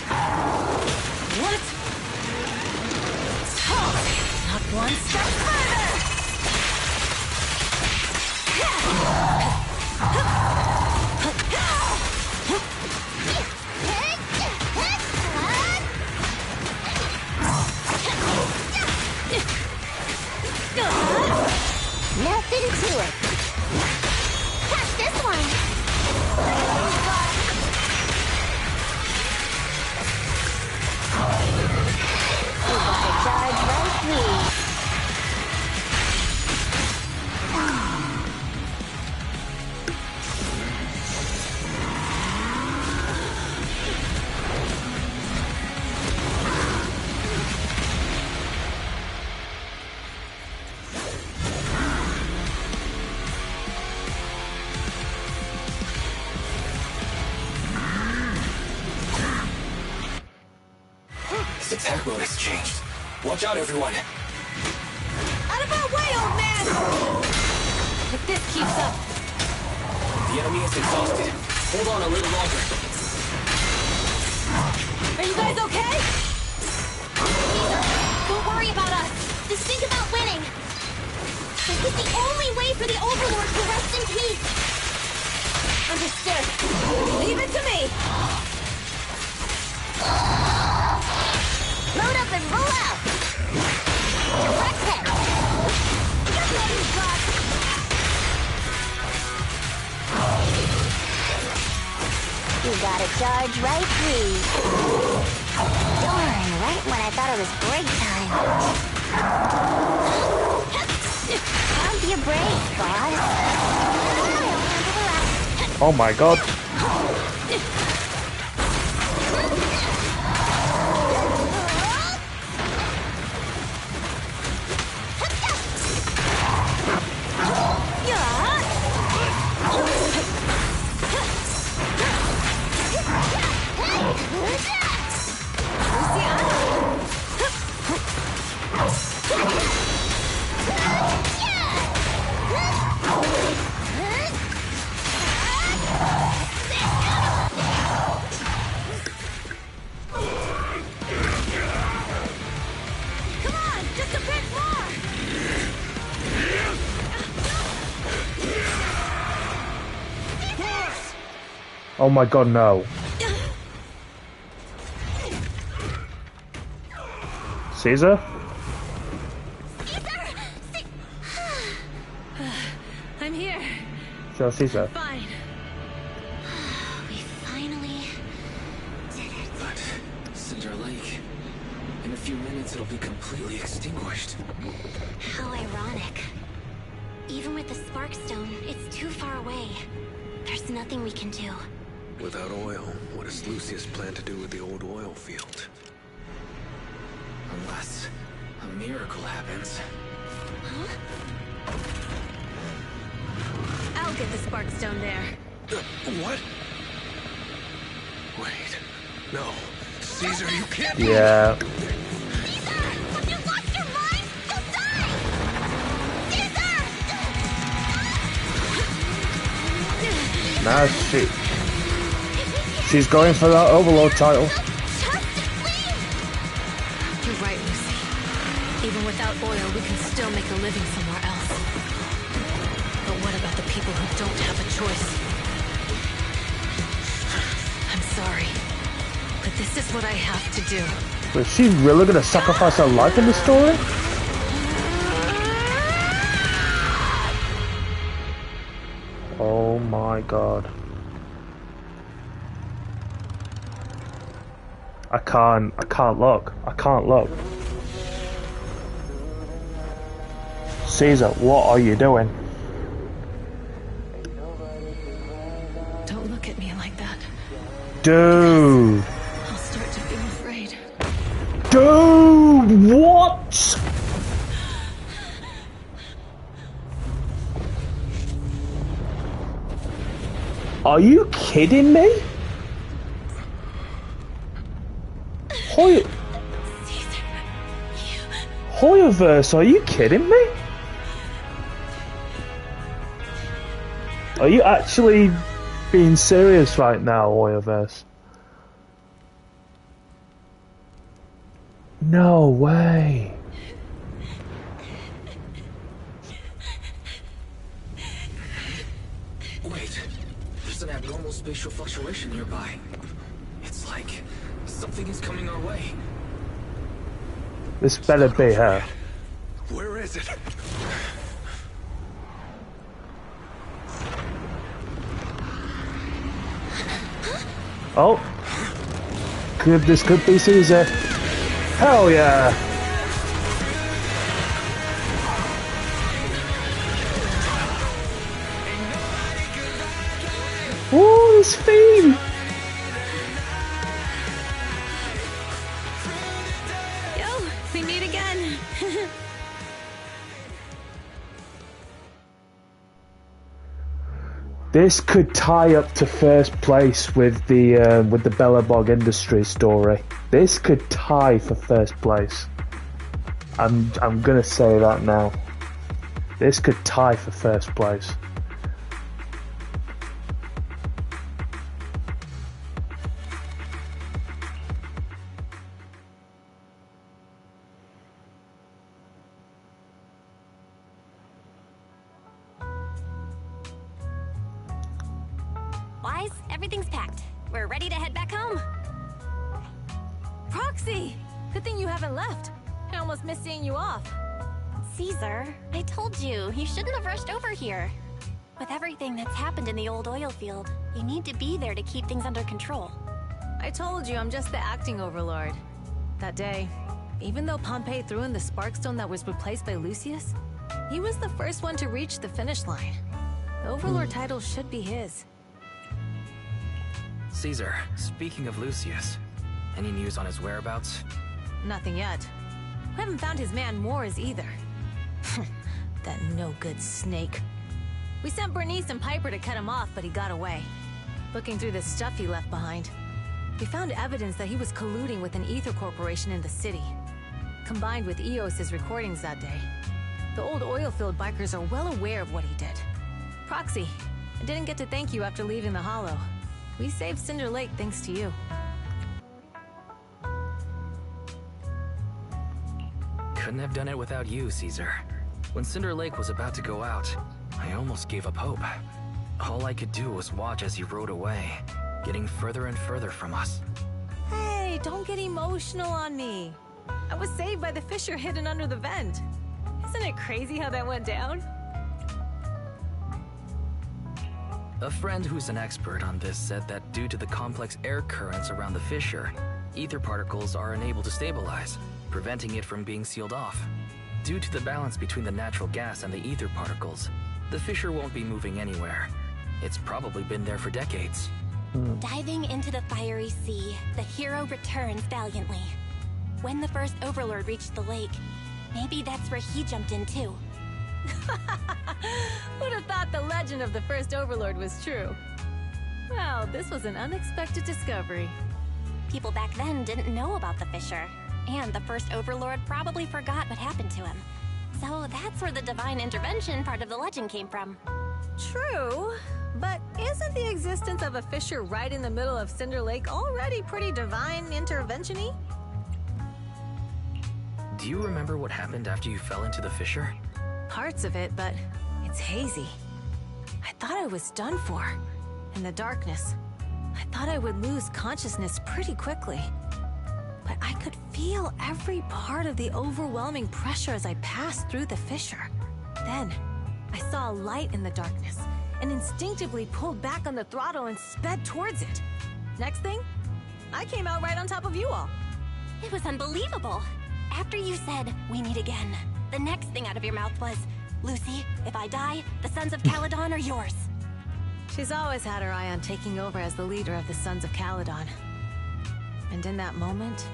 What? Oh, not one step further! Nothing to it. Catch this one. You gotta charge right through. His attack mode has changed. Watch out, everyone. Out of our way, old man! If this keeps up... The enemy is exhausted. Hold on a little longer. Are you guys okay? Don't worry about us. Just think about winning. This is the only way for the Overlord to rest in peace. Understood. Leave it to me! Load up and roll out. Direct hit. Get ready, Brock. You gotta charge right through. Darn, right when I thought it was break time. Pump your brakes, boss. Oh my god. Oh my god, no. Caesar? I'm here. Show Caesar. Fine. We finally did it. But Cinder Lake, in a few minutes it'll be completely extinguished. How ironic. Even with the Spark Stone, it's too far away. There's nothing we can do. Without oil, what does Lucius plan to do with the old oil field? Unless a miracle happens. Huh? I'll get the Spark Stone there. What? Wait. No. Caesar, you can't... Yeah. Caesar! Have you lost your mind? You'll die! Caesar! Nah, she's going for that Overlord title. You're right, Lucy. Even without oil, we can still make a living somewhere else. But what about the people who don't have a choice? I'm sorry, but this is what I have to do. Is she really gonna sacrifice her life in the story? Oh my god. I can't look. I can't look. Caesar, what are you doing? Don't look at me like that. Dude! I'll start to feel afraid. Dude! What? Are you kidding me? Hoyoverse, are you kidding me? Are you actually being serious right now, Hoyoverse? No way. Wait, there's an abnormal spatial fluctuation nearby. It's like something is coming our way. This better be her. Where is it? Oh. This could be Caesar. Hell yeah. Ooh, this theme. Yo, we meet again. This could tie up to first place with the Bellabog Industries story. This could tie for first place. I'm gonna say that now. This could tie for first place. Wise, everything's packed. We're ready to head back home. Proxy! Good thing you haven't left. I almost missed seeing you off. Caesar, I told you, you shouldn't have rushed over here. With everything that's happened in the old oil field, you need to be there to keep things under control. I told you I'm just the acting overlord. That day, even though Pompey threw in the Sparkstone that was replaced by Lucius, he was the first one to reach the finish line. The overlord title should be his. Caesar, speaking of Lucius, any news on his whereabouts? Nothing yet. We haven't found his man Moores either. That no-good snake. We sent Bernice and Piper to cut him off, but he got away. Looking through the stuff he left behind, we found evidence that he was colluding with an ether corporation in the city, combined with EOS's recordings that day. The old oilfield bikers are well aware of what he did. Proxy, I didn't get to thank you after leaving the Hollow. We saved Cinder Lake thanks to you. Couldn't have done it without you, Caesar. When Cinder Lake was about to go out, I almost gave up hope. All I could do was watch as he rode away, getting further and further from us. Hey, don't get emotional on me. I was saved by the fissure hidden under the vent. Isn't it crazy how that went down? A friend who's an expert on this said that due to the complex air currents around the fissure, ether particles are unable to stabilize, preventing it from being sealed off. Due to the balance between the natural gas and the ether particles, the fissure won't be moving anywhere. It's probably been there for decades. Diving into the fiery sea, the hero returns valiantly. When the first overlord reached the lake, maybe that's where he jumped in too. Who'd have thought the legend of the first overlord was true? Well, this was an unexpected discovery. People back then didn't know about the fissure, and the first overlord probably forgot what happened to him. So that's where the divine intervention part of the legend came from. True, but isn't the existence of a fissure right in the middle of Cinder Lake already pretty divine intervention-y? Do you remember what happened after you fell into the fissure? Parts of it, but it's hazy. I thought I was done for. In the darkness, I thought I would lose consciousness pretty quickly. But I could feel every part of the overwhelming pressure as I passed through the fissure. Then, I saw a light in the darkness and instinctively pulled back on the throttle and sped towards it. Next thing, I came out right on top of you all. It was unbelievable. After you said, "We meet again," the next thing out of your mouth was, "Lucy, if I die, the Sons of Caledon are yours." She's always had her eye on taking over as the leader of the Sons of Caledon. And in that moment,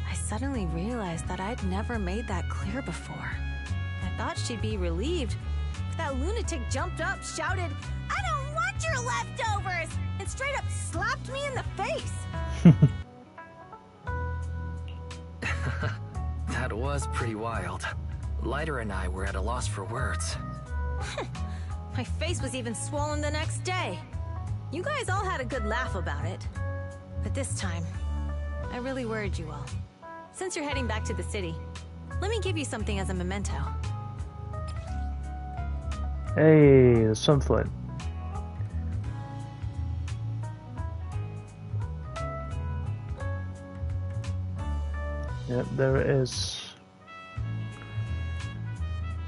I suddenly realized that I'd never made that clear before. I thought she'd be relieved, but that lunatic jumped up, shouted, "I don't want your leftovers!" and straight up slapped me in the face. That was pretty wild. Lighter and I were at a loss for words. My face was even swollen the next day. You guys all had a good laugh about it. But this time, I really worried you all. Since you're heading back to the city, let me give you something as a memento. Hey, there's something. Yep, there it is.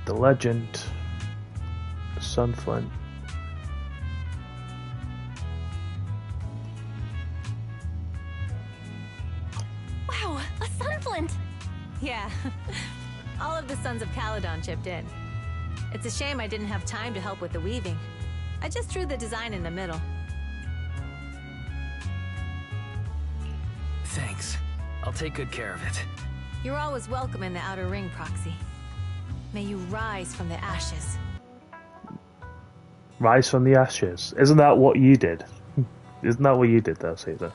The legend. The Sunflint. Wow, a sunflint! Yeah, all of the Sons of Caledon chipped in. It's a shame I didn't have time to help with the weaving. I just drew the design in the middle. Thanks. I'll take good care of it. You're always welcome in the Outer Ring, Proxy. May you rise from the ashes. Rise from the ashes. Isn't that what you did? Isn't that what you did though, Caesar?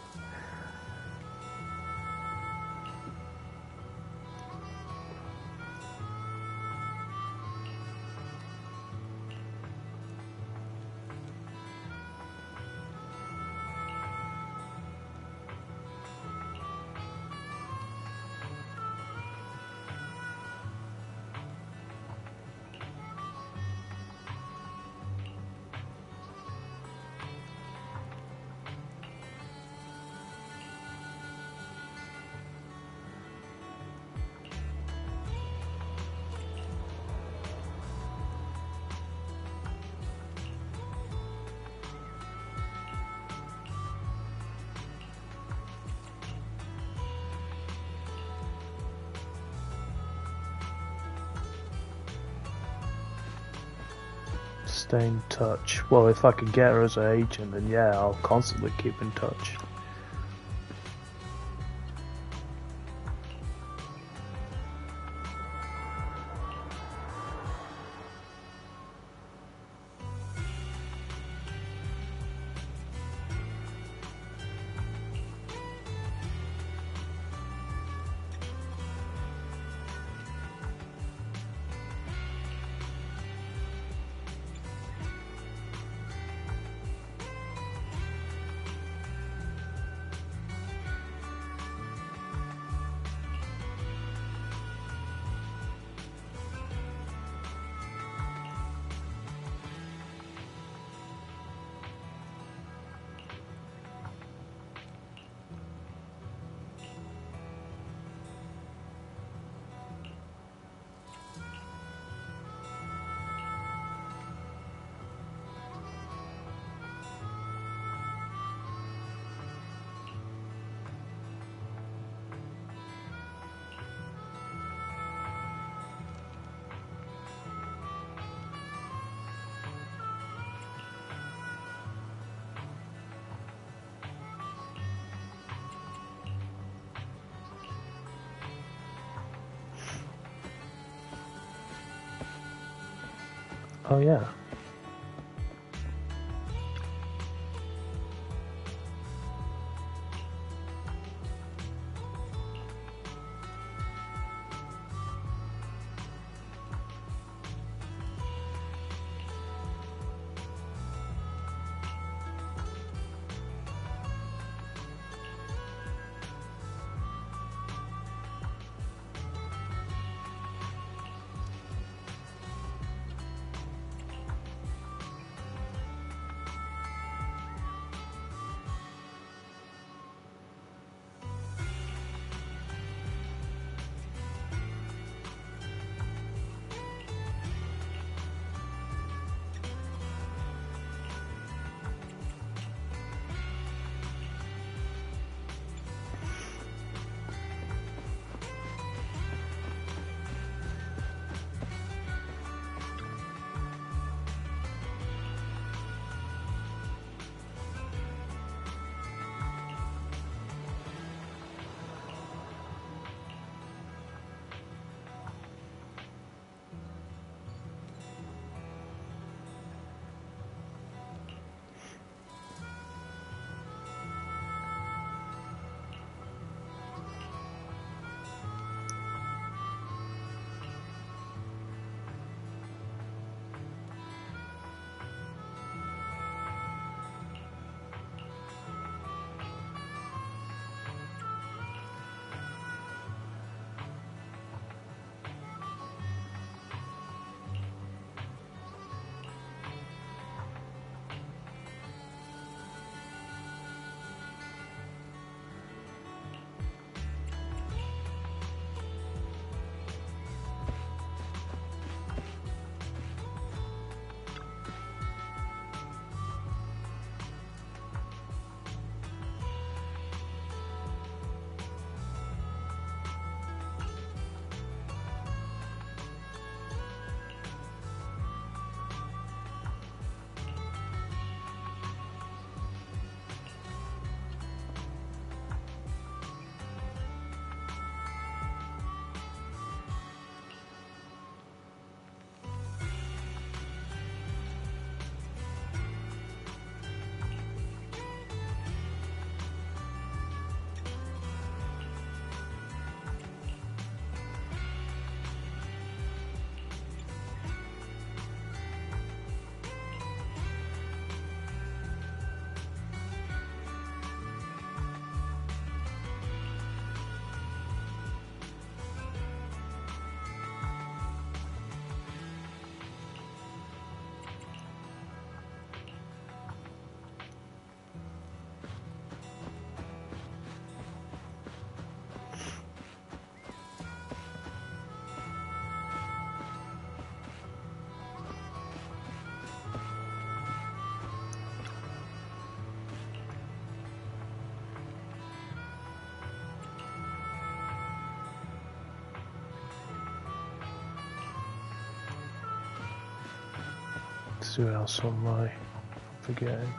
Stay in touch. Well, if I can get her as an agent, then yeah, I'll constantly keep in touch. Oh yeah. Let's see what else on my forgetting.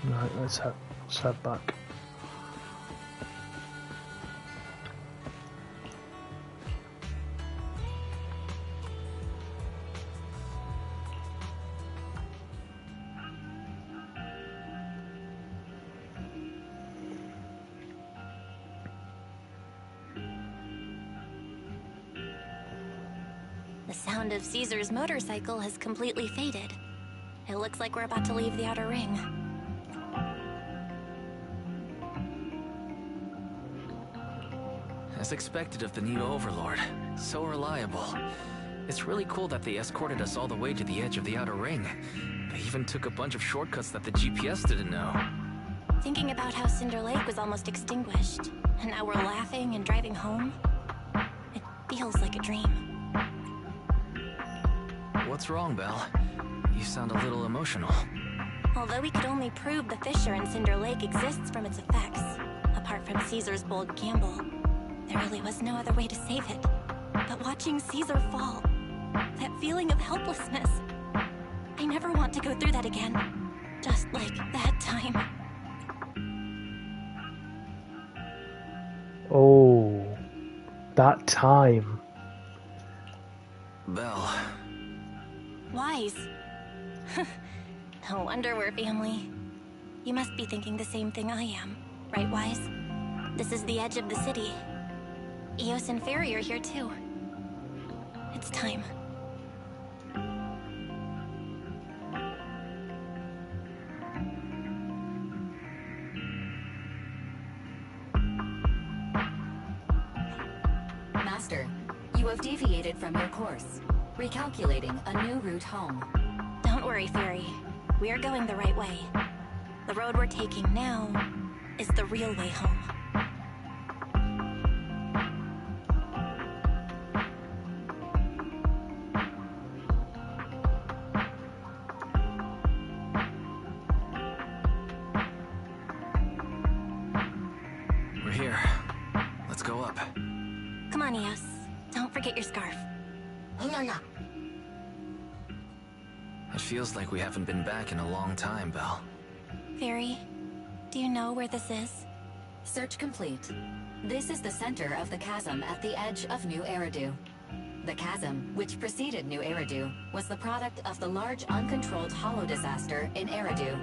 Right, let's head back. The sound of Caesar's motorcycle has completely faded. It looks like we're about to leave the outer ring. As expected of the new Overlord. So reliable. It's really cool that they escorted us all the way to the edge of the outer ring. They even took a bunch of shortcuts that the GPS didn't know. Thinking about how Cinder Lake was almost extinguished, and now we're laughing and driving home, it feels like a dream. What's wrong, Belle? You sound a little emotional. Although we could only prove the fissure in Cinder Lake exists from its effects, apart from Caesar's bold gamble, there really was no other way to save it. But watching Caesar fall, that feeling of helplessness, I never want to go through that again. Just like that time. Oh, that time. Belle. Wise. No wonder we're family. You must be thinking the same thing I am, right, Wise? This is the edge of the city. Eos and Ferry are here too. It's time. Master, you have deviated from your course, recalculating a new route home. Don't worry, Ferry. We're going the right way. The road we're taking now is the real way home. We're here. Let's go up. Come on, Eos. Don't forget your scarf. It feels like we haven't been back in a long time, Belle. Ferry, do you know where this is? Search complete. This is the center of the chasm at the edge of New Eridu. The chasm, which preceded New Eridu, was the product of the large uncontrolled hollow disaster in Eridu,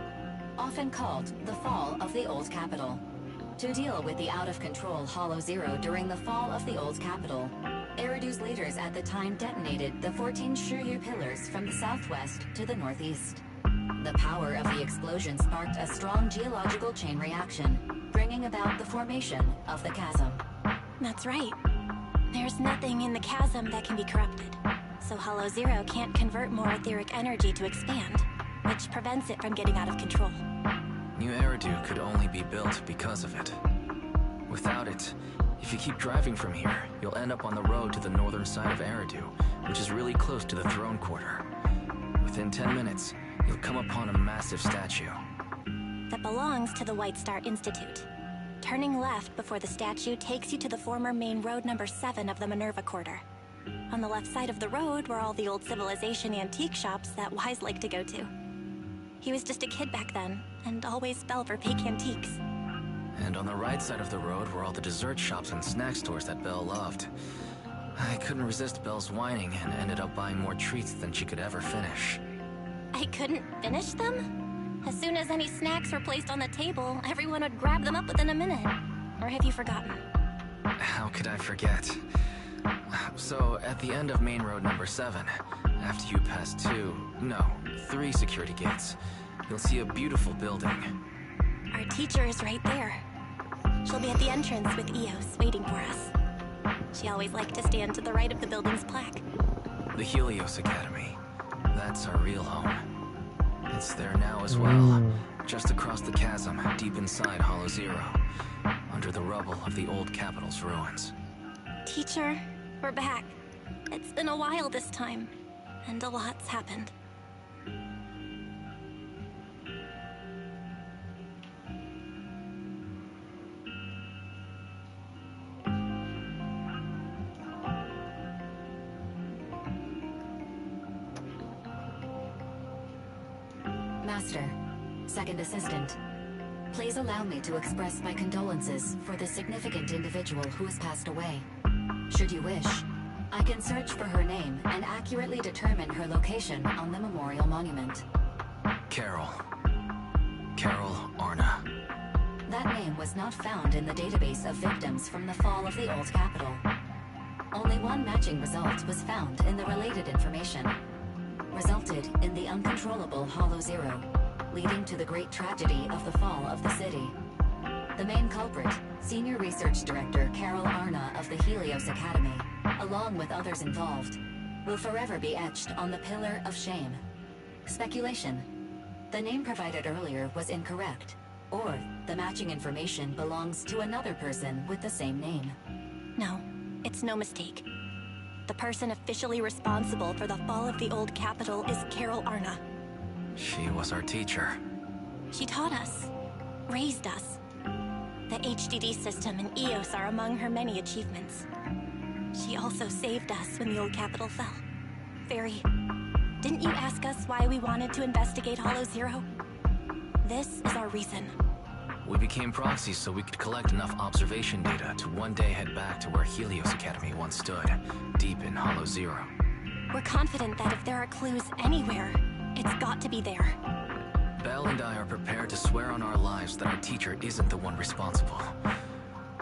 often called the fall of the Old Capital. To deal with the out-of-control Hollow Zero during the fall of the Old Capital, Eridu's leaders at the time detonated the 14 Shiryu pillars from the southwest to the northeast. The power of the explosion sparked a strong geological chain reaction, bringing about the formation of the chasm. That's right. There's nothing in the chasm that can be corrupted, so Hollow Zero can't convert more etheric energy to expand, which prevents it from getting out of control. New Eridu could only be built because of it. Without it, if you keep driving from here, you'll end up on the road to the northern side of Eridu, which is really close to the throne quarter. Within 10 minutes, you'll come upon a massive statue. That belongs to the White Star Institute. Turning left before the statue takes you to the former main road number 7 of the Minerva Quarter. On the left side of the road were all the old civilization antique shops that Wise liked to go to. He was just a kid back then, and always fell for fake antiques. And on the right side of the road were all the dessert shops and snack stores that Belle loved. I couldn't resist Belle's whining and ended up buying more treats than she could ever finish. I couldn't finish them? As soon as any snacks were placed on the table, everyone would grab them up within a minute. Or have you forgotten? How could I forget? So, at the end of main road number 7, after you pass 3 security gates, you'll see a beautiful building. Our teacher is right there. She'll be at the entrance with Eos, waiting for us. She always liked to stand to the right of the building's plaque. The Helios Academy. That's our real home. It's there now as well, just across the chasm, deep inside Hollow Zero, under the rubble of the old capital's ruins. Teacher, we're back. It's been a while this time, and a lot's happened. second assistant. Please allow me to express my condolences for the significant individual who has passed away. Should you wish, I can search for her name and accurately determine her location on the memorial monument. Carol. Carol Arna. That name was not found in the database of victims from the fall of the old capital. Only one matching result was found in the related information. Resulted in the uncontrollable Hollow Zero, leading to the great tragedy of the fall of the city. The main culprit, Senior Research Director Carol Arna of the Helios Academy, along with others involved, will forever be etched on the Pillar of Shame. Speculation. The name provided earlier was incorrect, or the matching information belongs to another person with the same name. No, it's no mistake. The person officially responsible for the fall of the old capital is Carol Arna. She was our teacher. She taught us, raised us. The HDD system and EOS are among her many achievements. She also saved us when the old capital fell. Fairy, didn't you ask us why we wanted to investigate Hollow Zero? This is our reason. We became proxies so we could collect enough observation data to one day head back to where Helios Academy once stood, deep in Hollow Zero. We're confident that if there are clues anywhere, it's got to be there. Belle and I are prepared to swear on our lives that our teacher isn't the one responsible.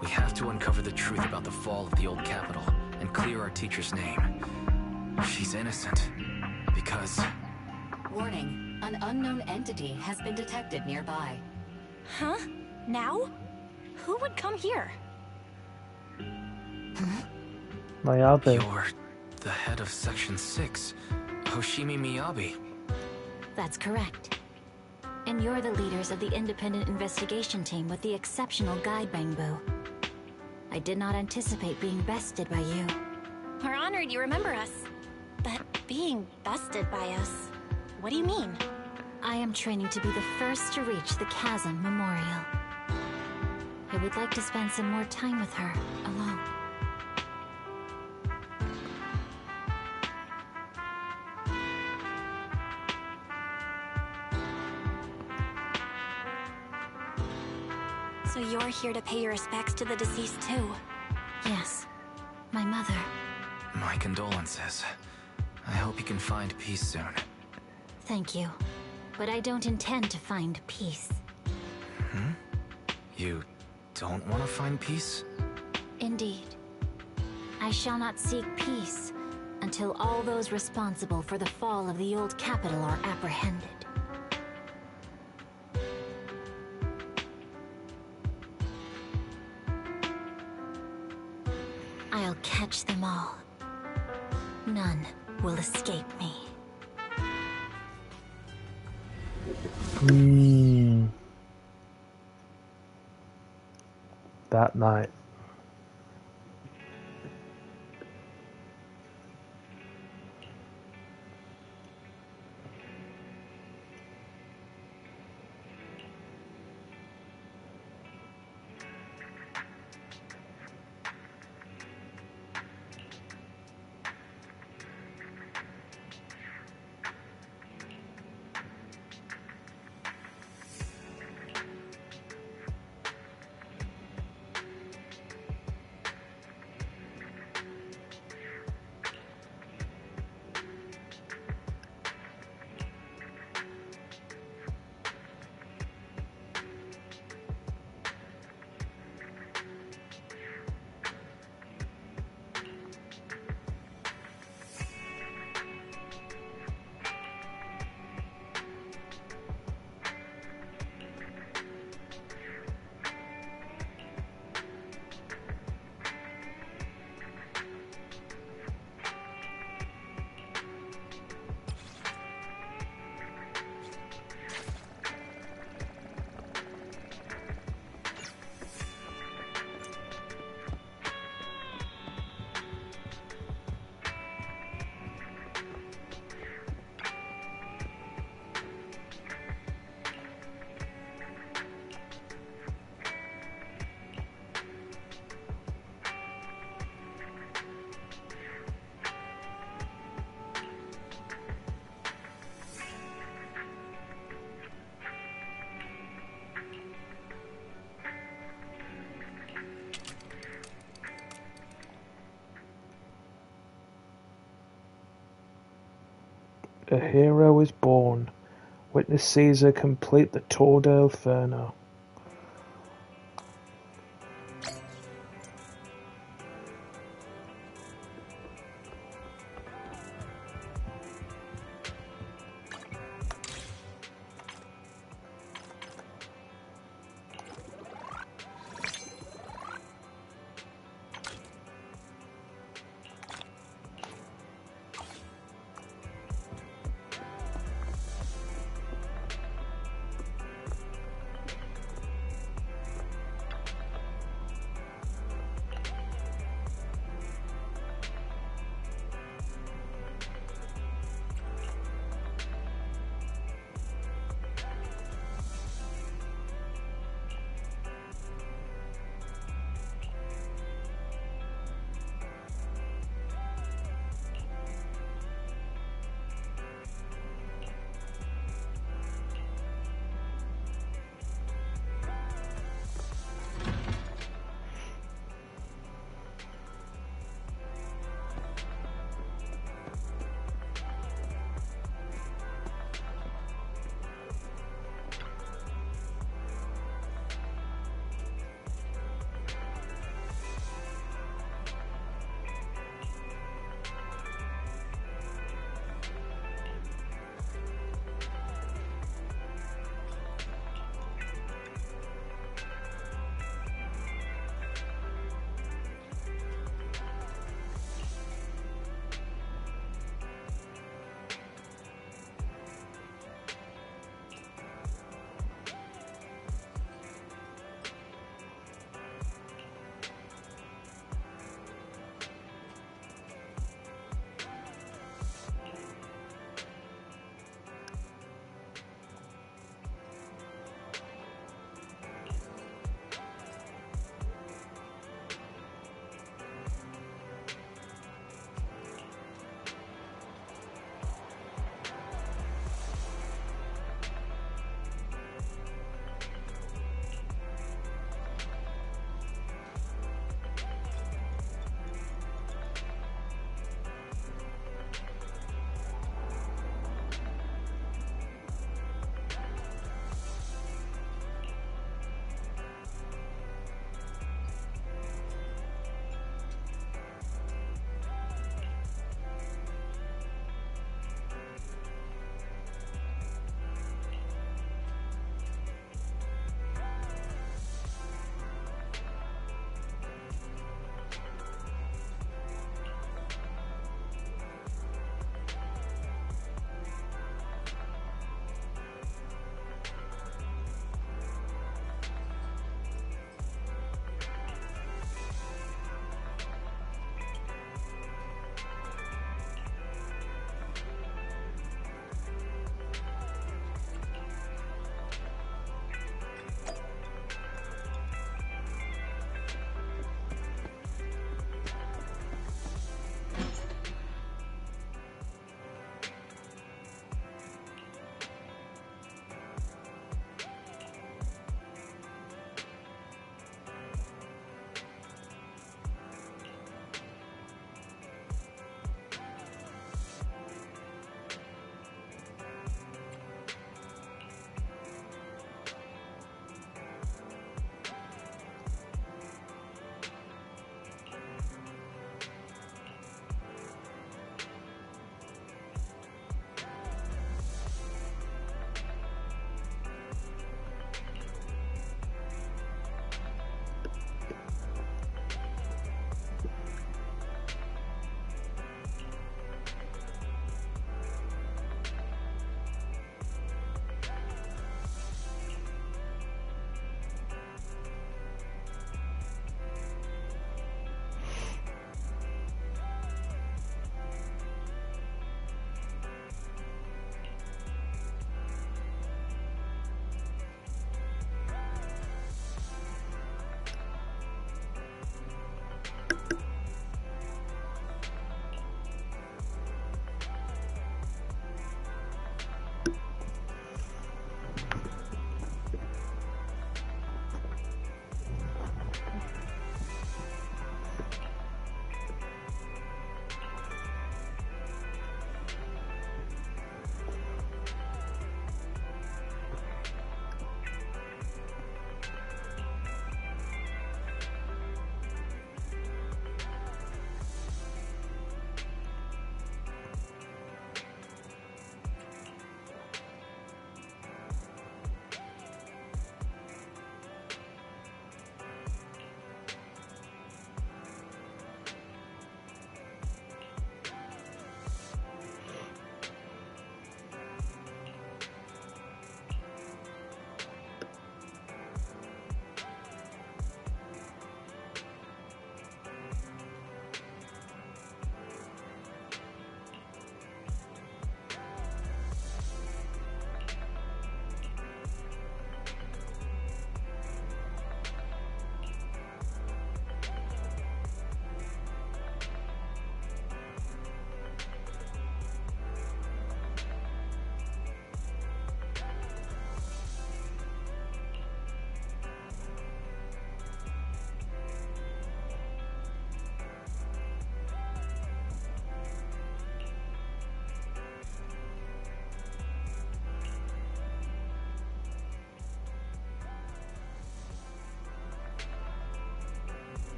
We have to uncover the truth about the fall of the old capital and clear our teacher's name. She's innocent. Because... Warning, an unknown entity has been detected nearby. Huh? Now? Who would come here? Miyabi. You're the head of Section 6, Hoshimi Miyabi. That's correct. And you're the leaders of the independent investigation team with the exceptional guide Bangbu. I did not anticipate being bested by you. We're honored you remember us. But being bested by us, what do you mean? I am training to be the first to reach the Chasm Memorial. I would like to spend some more time with her, alone. So you're here to pay your respects to the deceased too? Yes, my mother. My condolences. I hope you can find peace soon. Thank you. But I don't intend to find peace. Hmm? You don't want to find peace? Indeed. I shall not seek peace until all those responsible for the fall of the old capital are apprehended. I'll catch them all. None will escape me. That night. A hero is born. Witness Caesar complete the Tour de Inferno.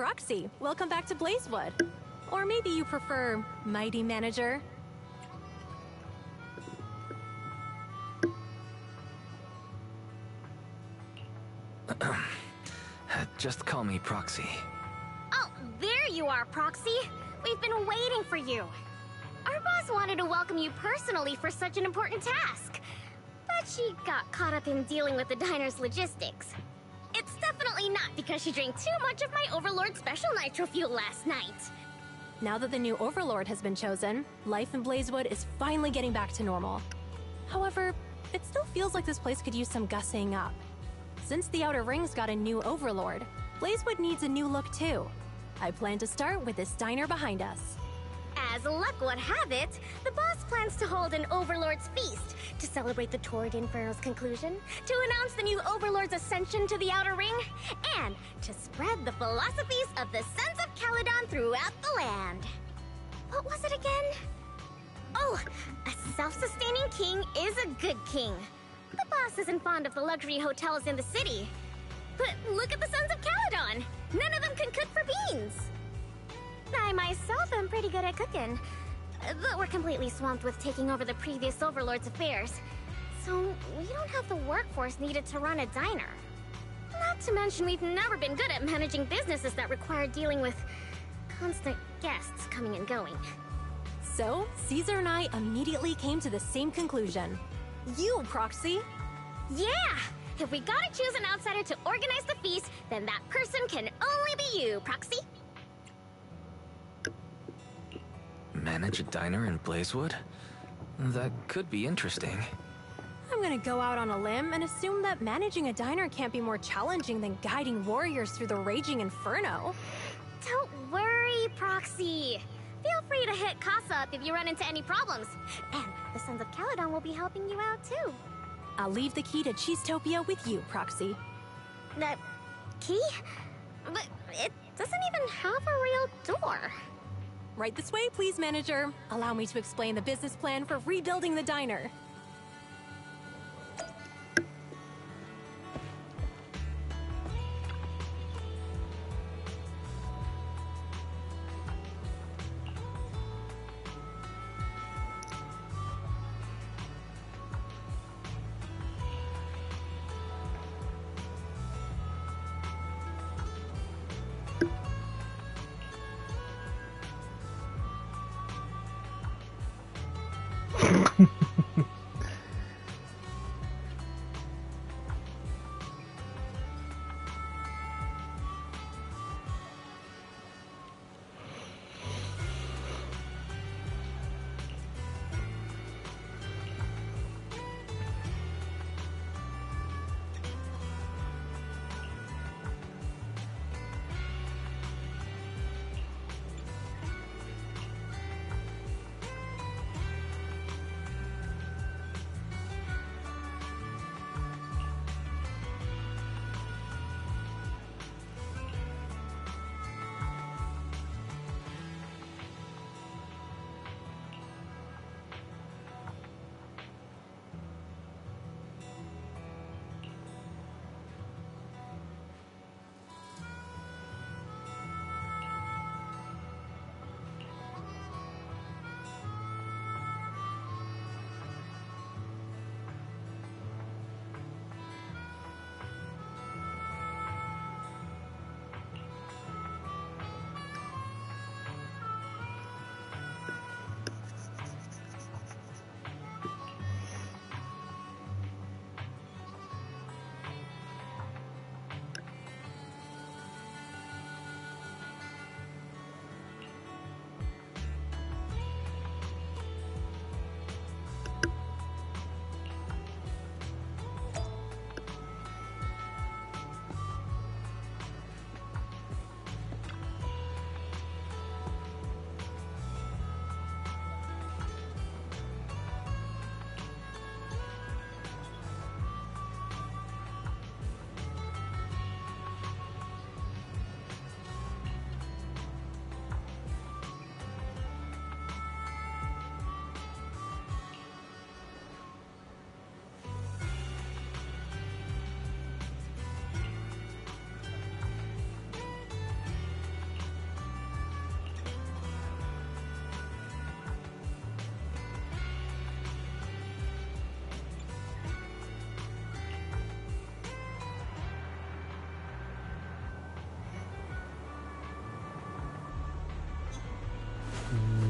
Proxy. Welcome back to Blazewood. Or maybe you prefer Mighty Manager. Just call me Proxy. Oh, there you are, Proxy. We've been waiting for you. Our boss wanted to welcome you personally for such an important task. But she got caught up in dealing with the diner's logistics. It's definitely not because she drank too much of my Overlord special nitro fuel last night. Now that the new Overlord has been chosen, life in Blazewood is finally getting back to normal. However, it still feels like this place could use some gussying up. Since the Outer Rings got a new Overlord, Blazewood needs a new look too. I plan to start with this diner behind us. As luck would have it, the boss plans to hold an Overlord's feast to celebrate the Torrid Inferno's conclusion, to announce the new Overlord's ascension to the Outer Ring, and to spread the philosophies of the Sons of Caledon throughout the land. What was it again? Oh, a self-sustaining king is a good king. The boss isn't fond of the luxury hotels in the city. But look at the Sons of Caledon! None of them can cook for beans! I myself am pretty good at cooking, but we're completely swamped with taking over the previous Overlord's affairs, so we don't have the workforce needed to run a diner. Not to mention we've never been good at managing businesses that require dealing with constant guests coming and going. So, Caesar and I immediately came to the same conclusion. You, Proxy! Yeah! If we gotta choose an outsider to organize the feast, then that person can only be you, Proxy! Manage a diner in Blazewood? That could be interesting. I'm gonna go out on a limb and assume that managing a diner can't be more challenging than guiding warriors through the raging Inferno. Don't worry, Proxy! Feel free to hit Casa up if you run into any problems. And the Sons of Caledon will be helping you out too. I'll leave the key to Cheesetopia with you, Proxy. The key? But it doesn't even have a real door. Right this way, please, manager. Allow me to explain the business plan for rebuilding the diner.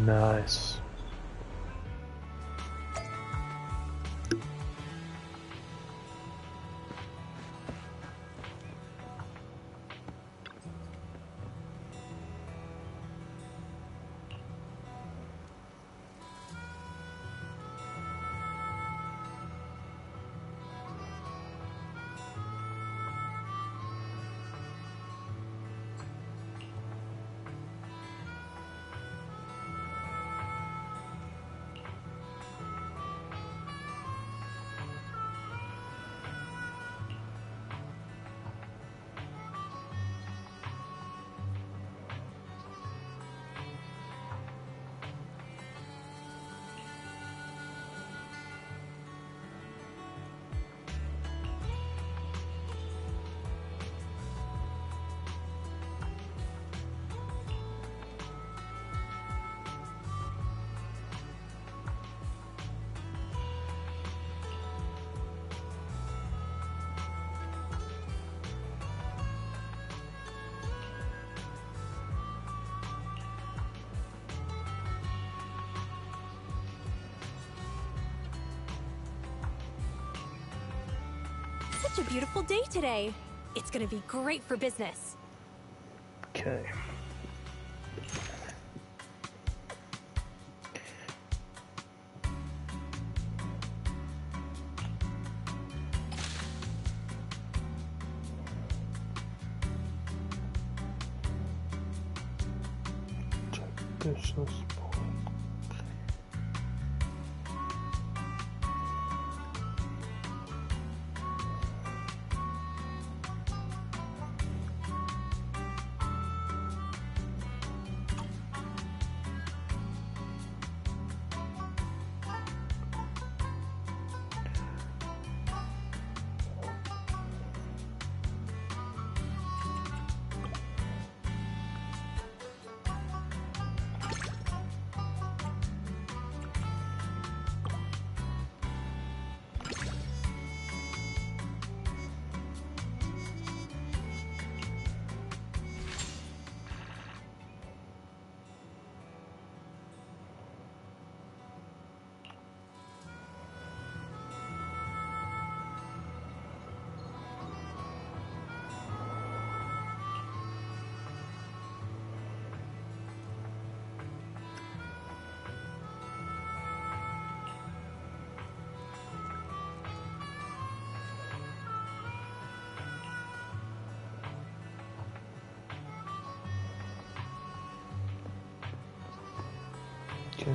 Nice. Such a beautiful day today. It's gonna be great for business. Okay. Check business. Okay.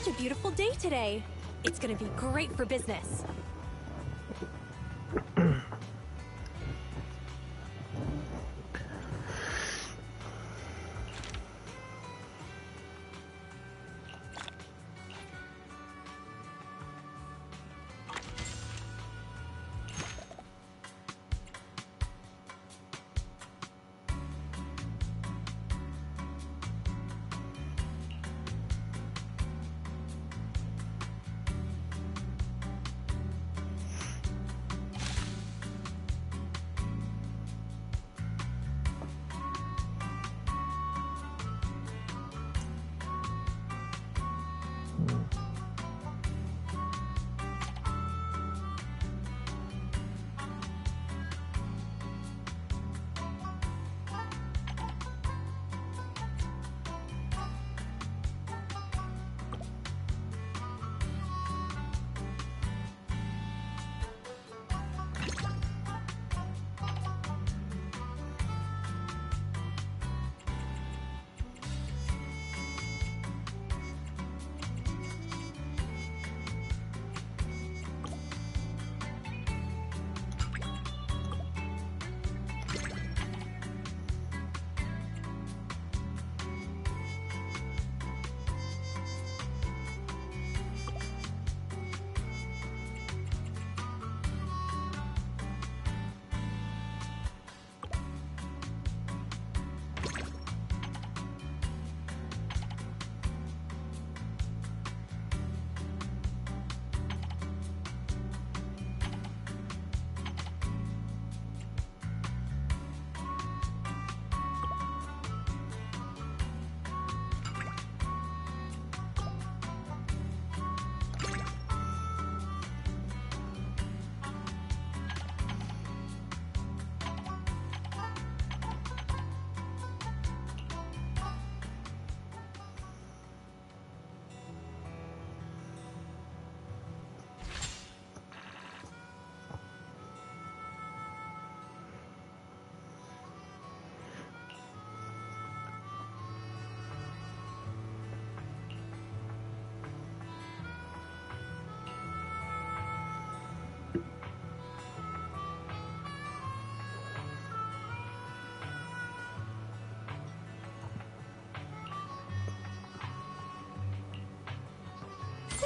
Such a beautiful day today. It's gonna be great for business.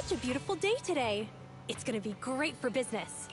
such a beautiful day today. It's gonna be great for business.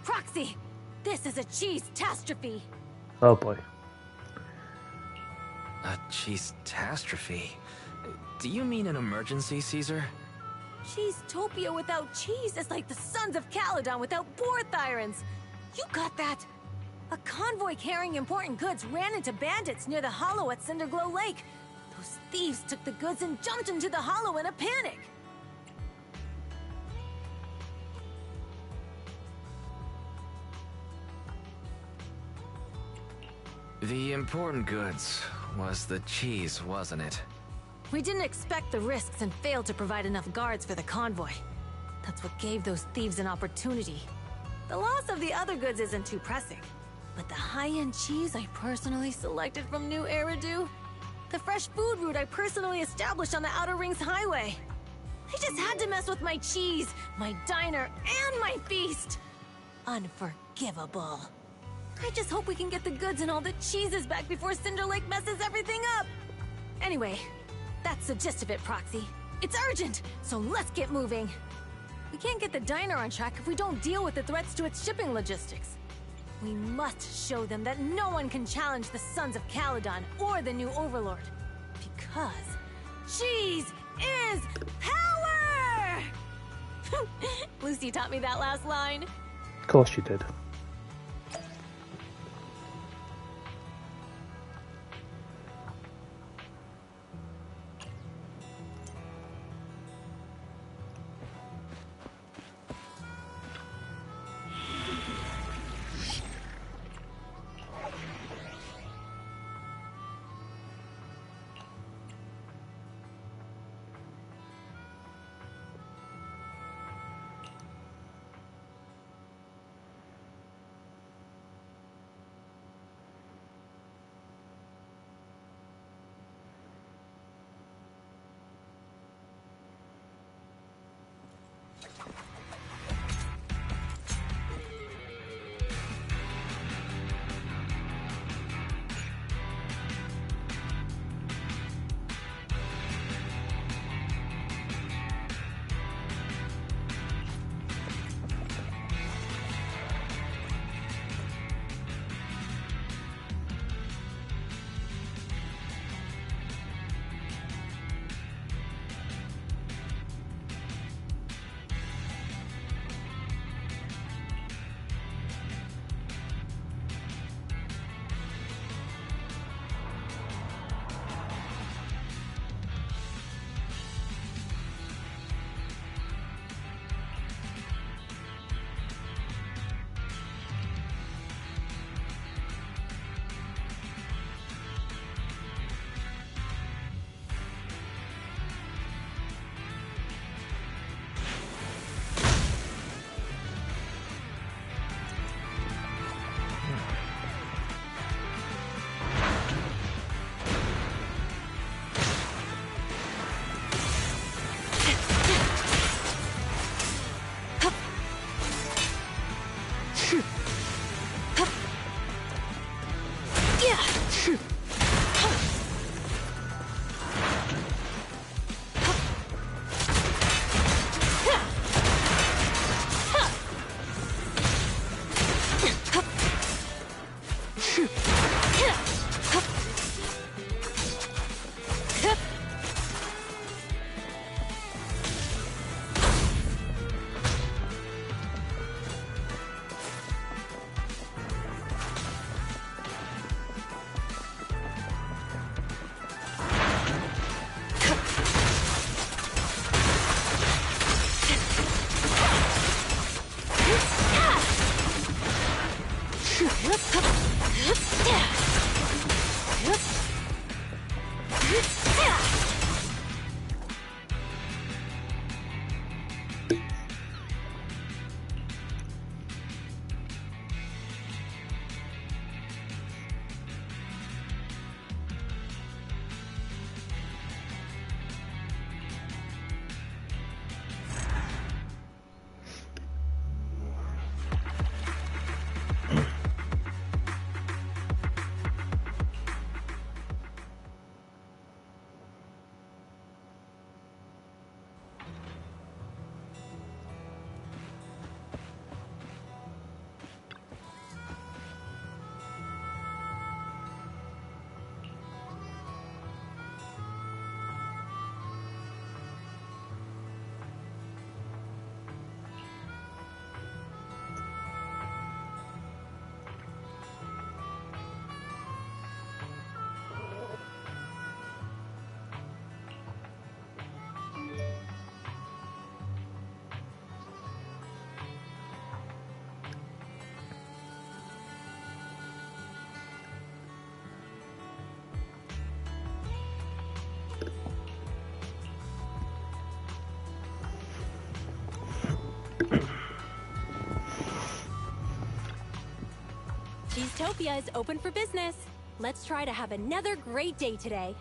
Proxy! This is a cheese-tastrophe! Oh boy. A cheese-tastrophe? Do you mean an emergency, Caesar? Cheese-topia without cheese is like the Sons of Caledon without Borthyrans! You got that? A convoy carrying important goods ran into bandits near the hollow at Cinderglow Lake. Those thieves took the goods and jumped into the hollow in a panic. The important goods was the cheese, wasn't it? We didn't expect the risks and failed to provide enough guards for the convoy. That's what gave those thieves an opportunity. The loss of the other goods isn't too pressing. But the high-end cheese I personally selected from New Eridu, the fresh food route I personally established on the Outer Rings highway. I just had to mess with my cheese, my diner, and my feast. Unforgivable. I just hope we can get the goods and all the cheeses back before Cinder Lake messes everything up. Anyway, that's the gist of it, Proxy. It's urgent, so let's get moving. We can't get the diner on track if we don't deal with the threats to its shipping logistics. We must show them that no one can challenge the Sons of Caledon or the new Overlord. Because cheese is power! Lucy taught me that last line. Of course you did. Cheesetopia is open for business. Let's try to have another great day today.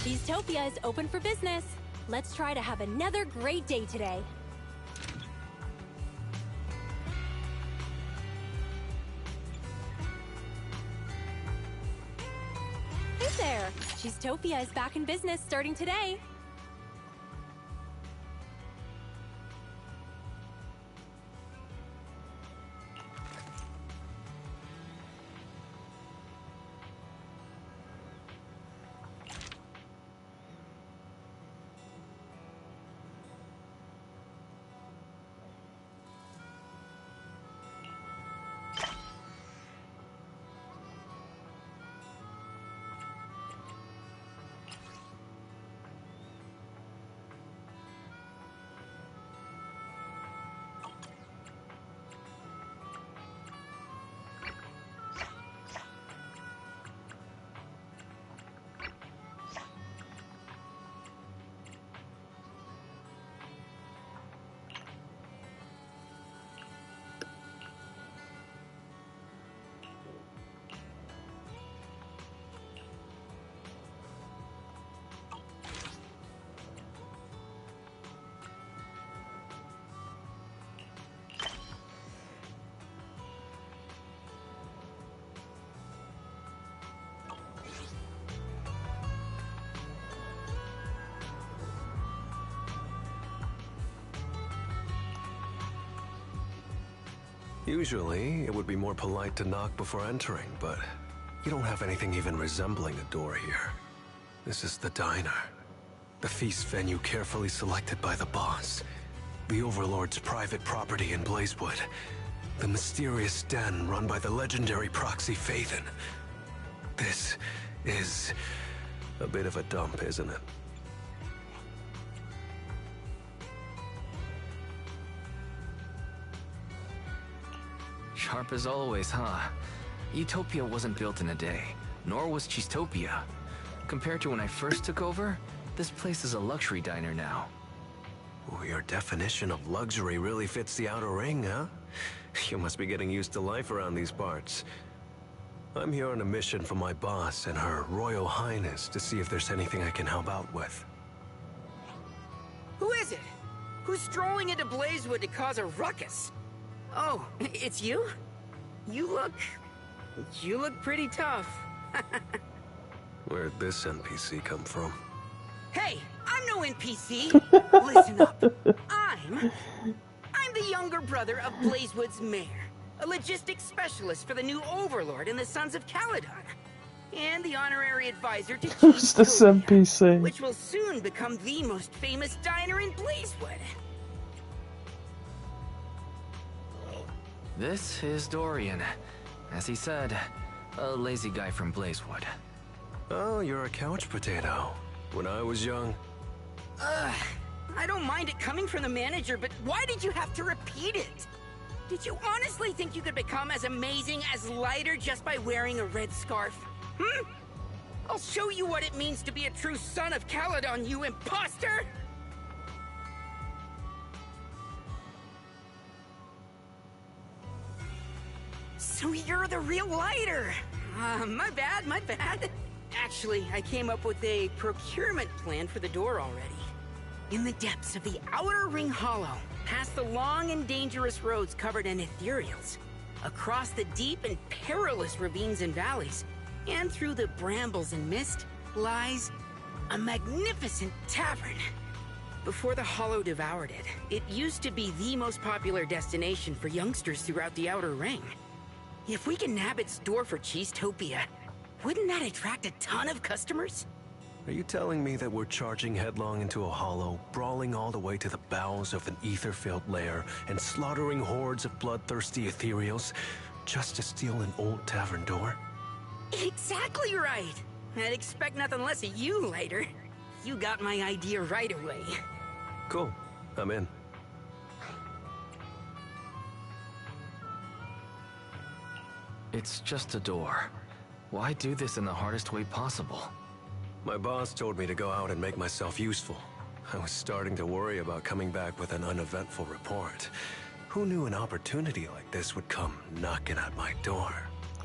Cheesetopia is open for business. Let's try to have another great day today. Hey there! Cheesetopia is back in business starting today. Usually, it would be more polite to knock before entering, but you don't have anything even resembling a door here. This is the diner. The feast venue carefully selected by the boss. The Overlord's private property in Blazewood. The mysterious den run by the legendary proxy Phaethon. This is a bit of a dump, isn't it? Sharp as always, huh? Utopia wasn't built in a day, nor was Cheesetopia. Compared to when I first took over, this place is a luxury diner now. Ooh, your definition of luxury really fits the outer ring, huh? You must be getting used to life around these parts. I'm here on a mission from my boss and Her Royal Highness to see if there's anything I can help out with. Who is it? Who's strolling into Blazewood to cause a ruckus? Oh, it's you? You look pretty tough. Where'd this NPC come from? Hey, I'm no NPC. Listen up. I'm the younger brother of Blazewood's mayor, a logistics specialist for the new Overlord and the Sons of Caledon, and the honorary advisor to Who's this NPC? which will soon become the most famous diner in Blazewood. This is Dorian. As he said, a lazy guy from Blazewood. Oh, you're a couch potato. When I was young... I don't mind it coming from the manager, but why did you have to repeat it? Did you honestly think you could become as amazing as Lighter just by wearing a red scarf? I'll show you what it means to be a true son of Caledon, you imposter! So you're the real Lighter! My bad. Actually, I came up with a procurement plan for the door already. In the depths of the Outer Ring Hollow, past the long and dangerous roads covered in ethereals, across the deep and perilous ravines and valleys, and through the brambles and mist, lies a magnificent tavern. Before the Hollow devoured it, it used to be the most popular destination for youngsters throughout the Outer Ring. If we can nab its door for Cheesetopia, wouldn't that attract a ton of customers? Are you telling me that we're charging headlong into a hollow, brawling all the way to the bowels of an ether-filled lair, and slaughtering hordes of bloodthirsty ethereals just to steal an old tavern door? Exactly right! I'd expect nothing less of you later. You got my idea right away. Cool. I'm in. It's just a door. Why do this in the hardest way possible? My boss told me to go out and make myself useful. I was starting to worry about coming back with an uneventful report. Who knew an opportunity like this would come knocking at my door?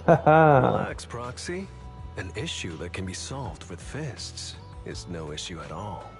Relax, Proxy. An issue that can be solved with fists. is no issue at all.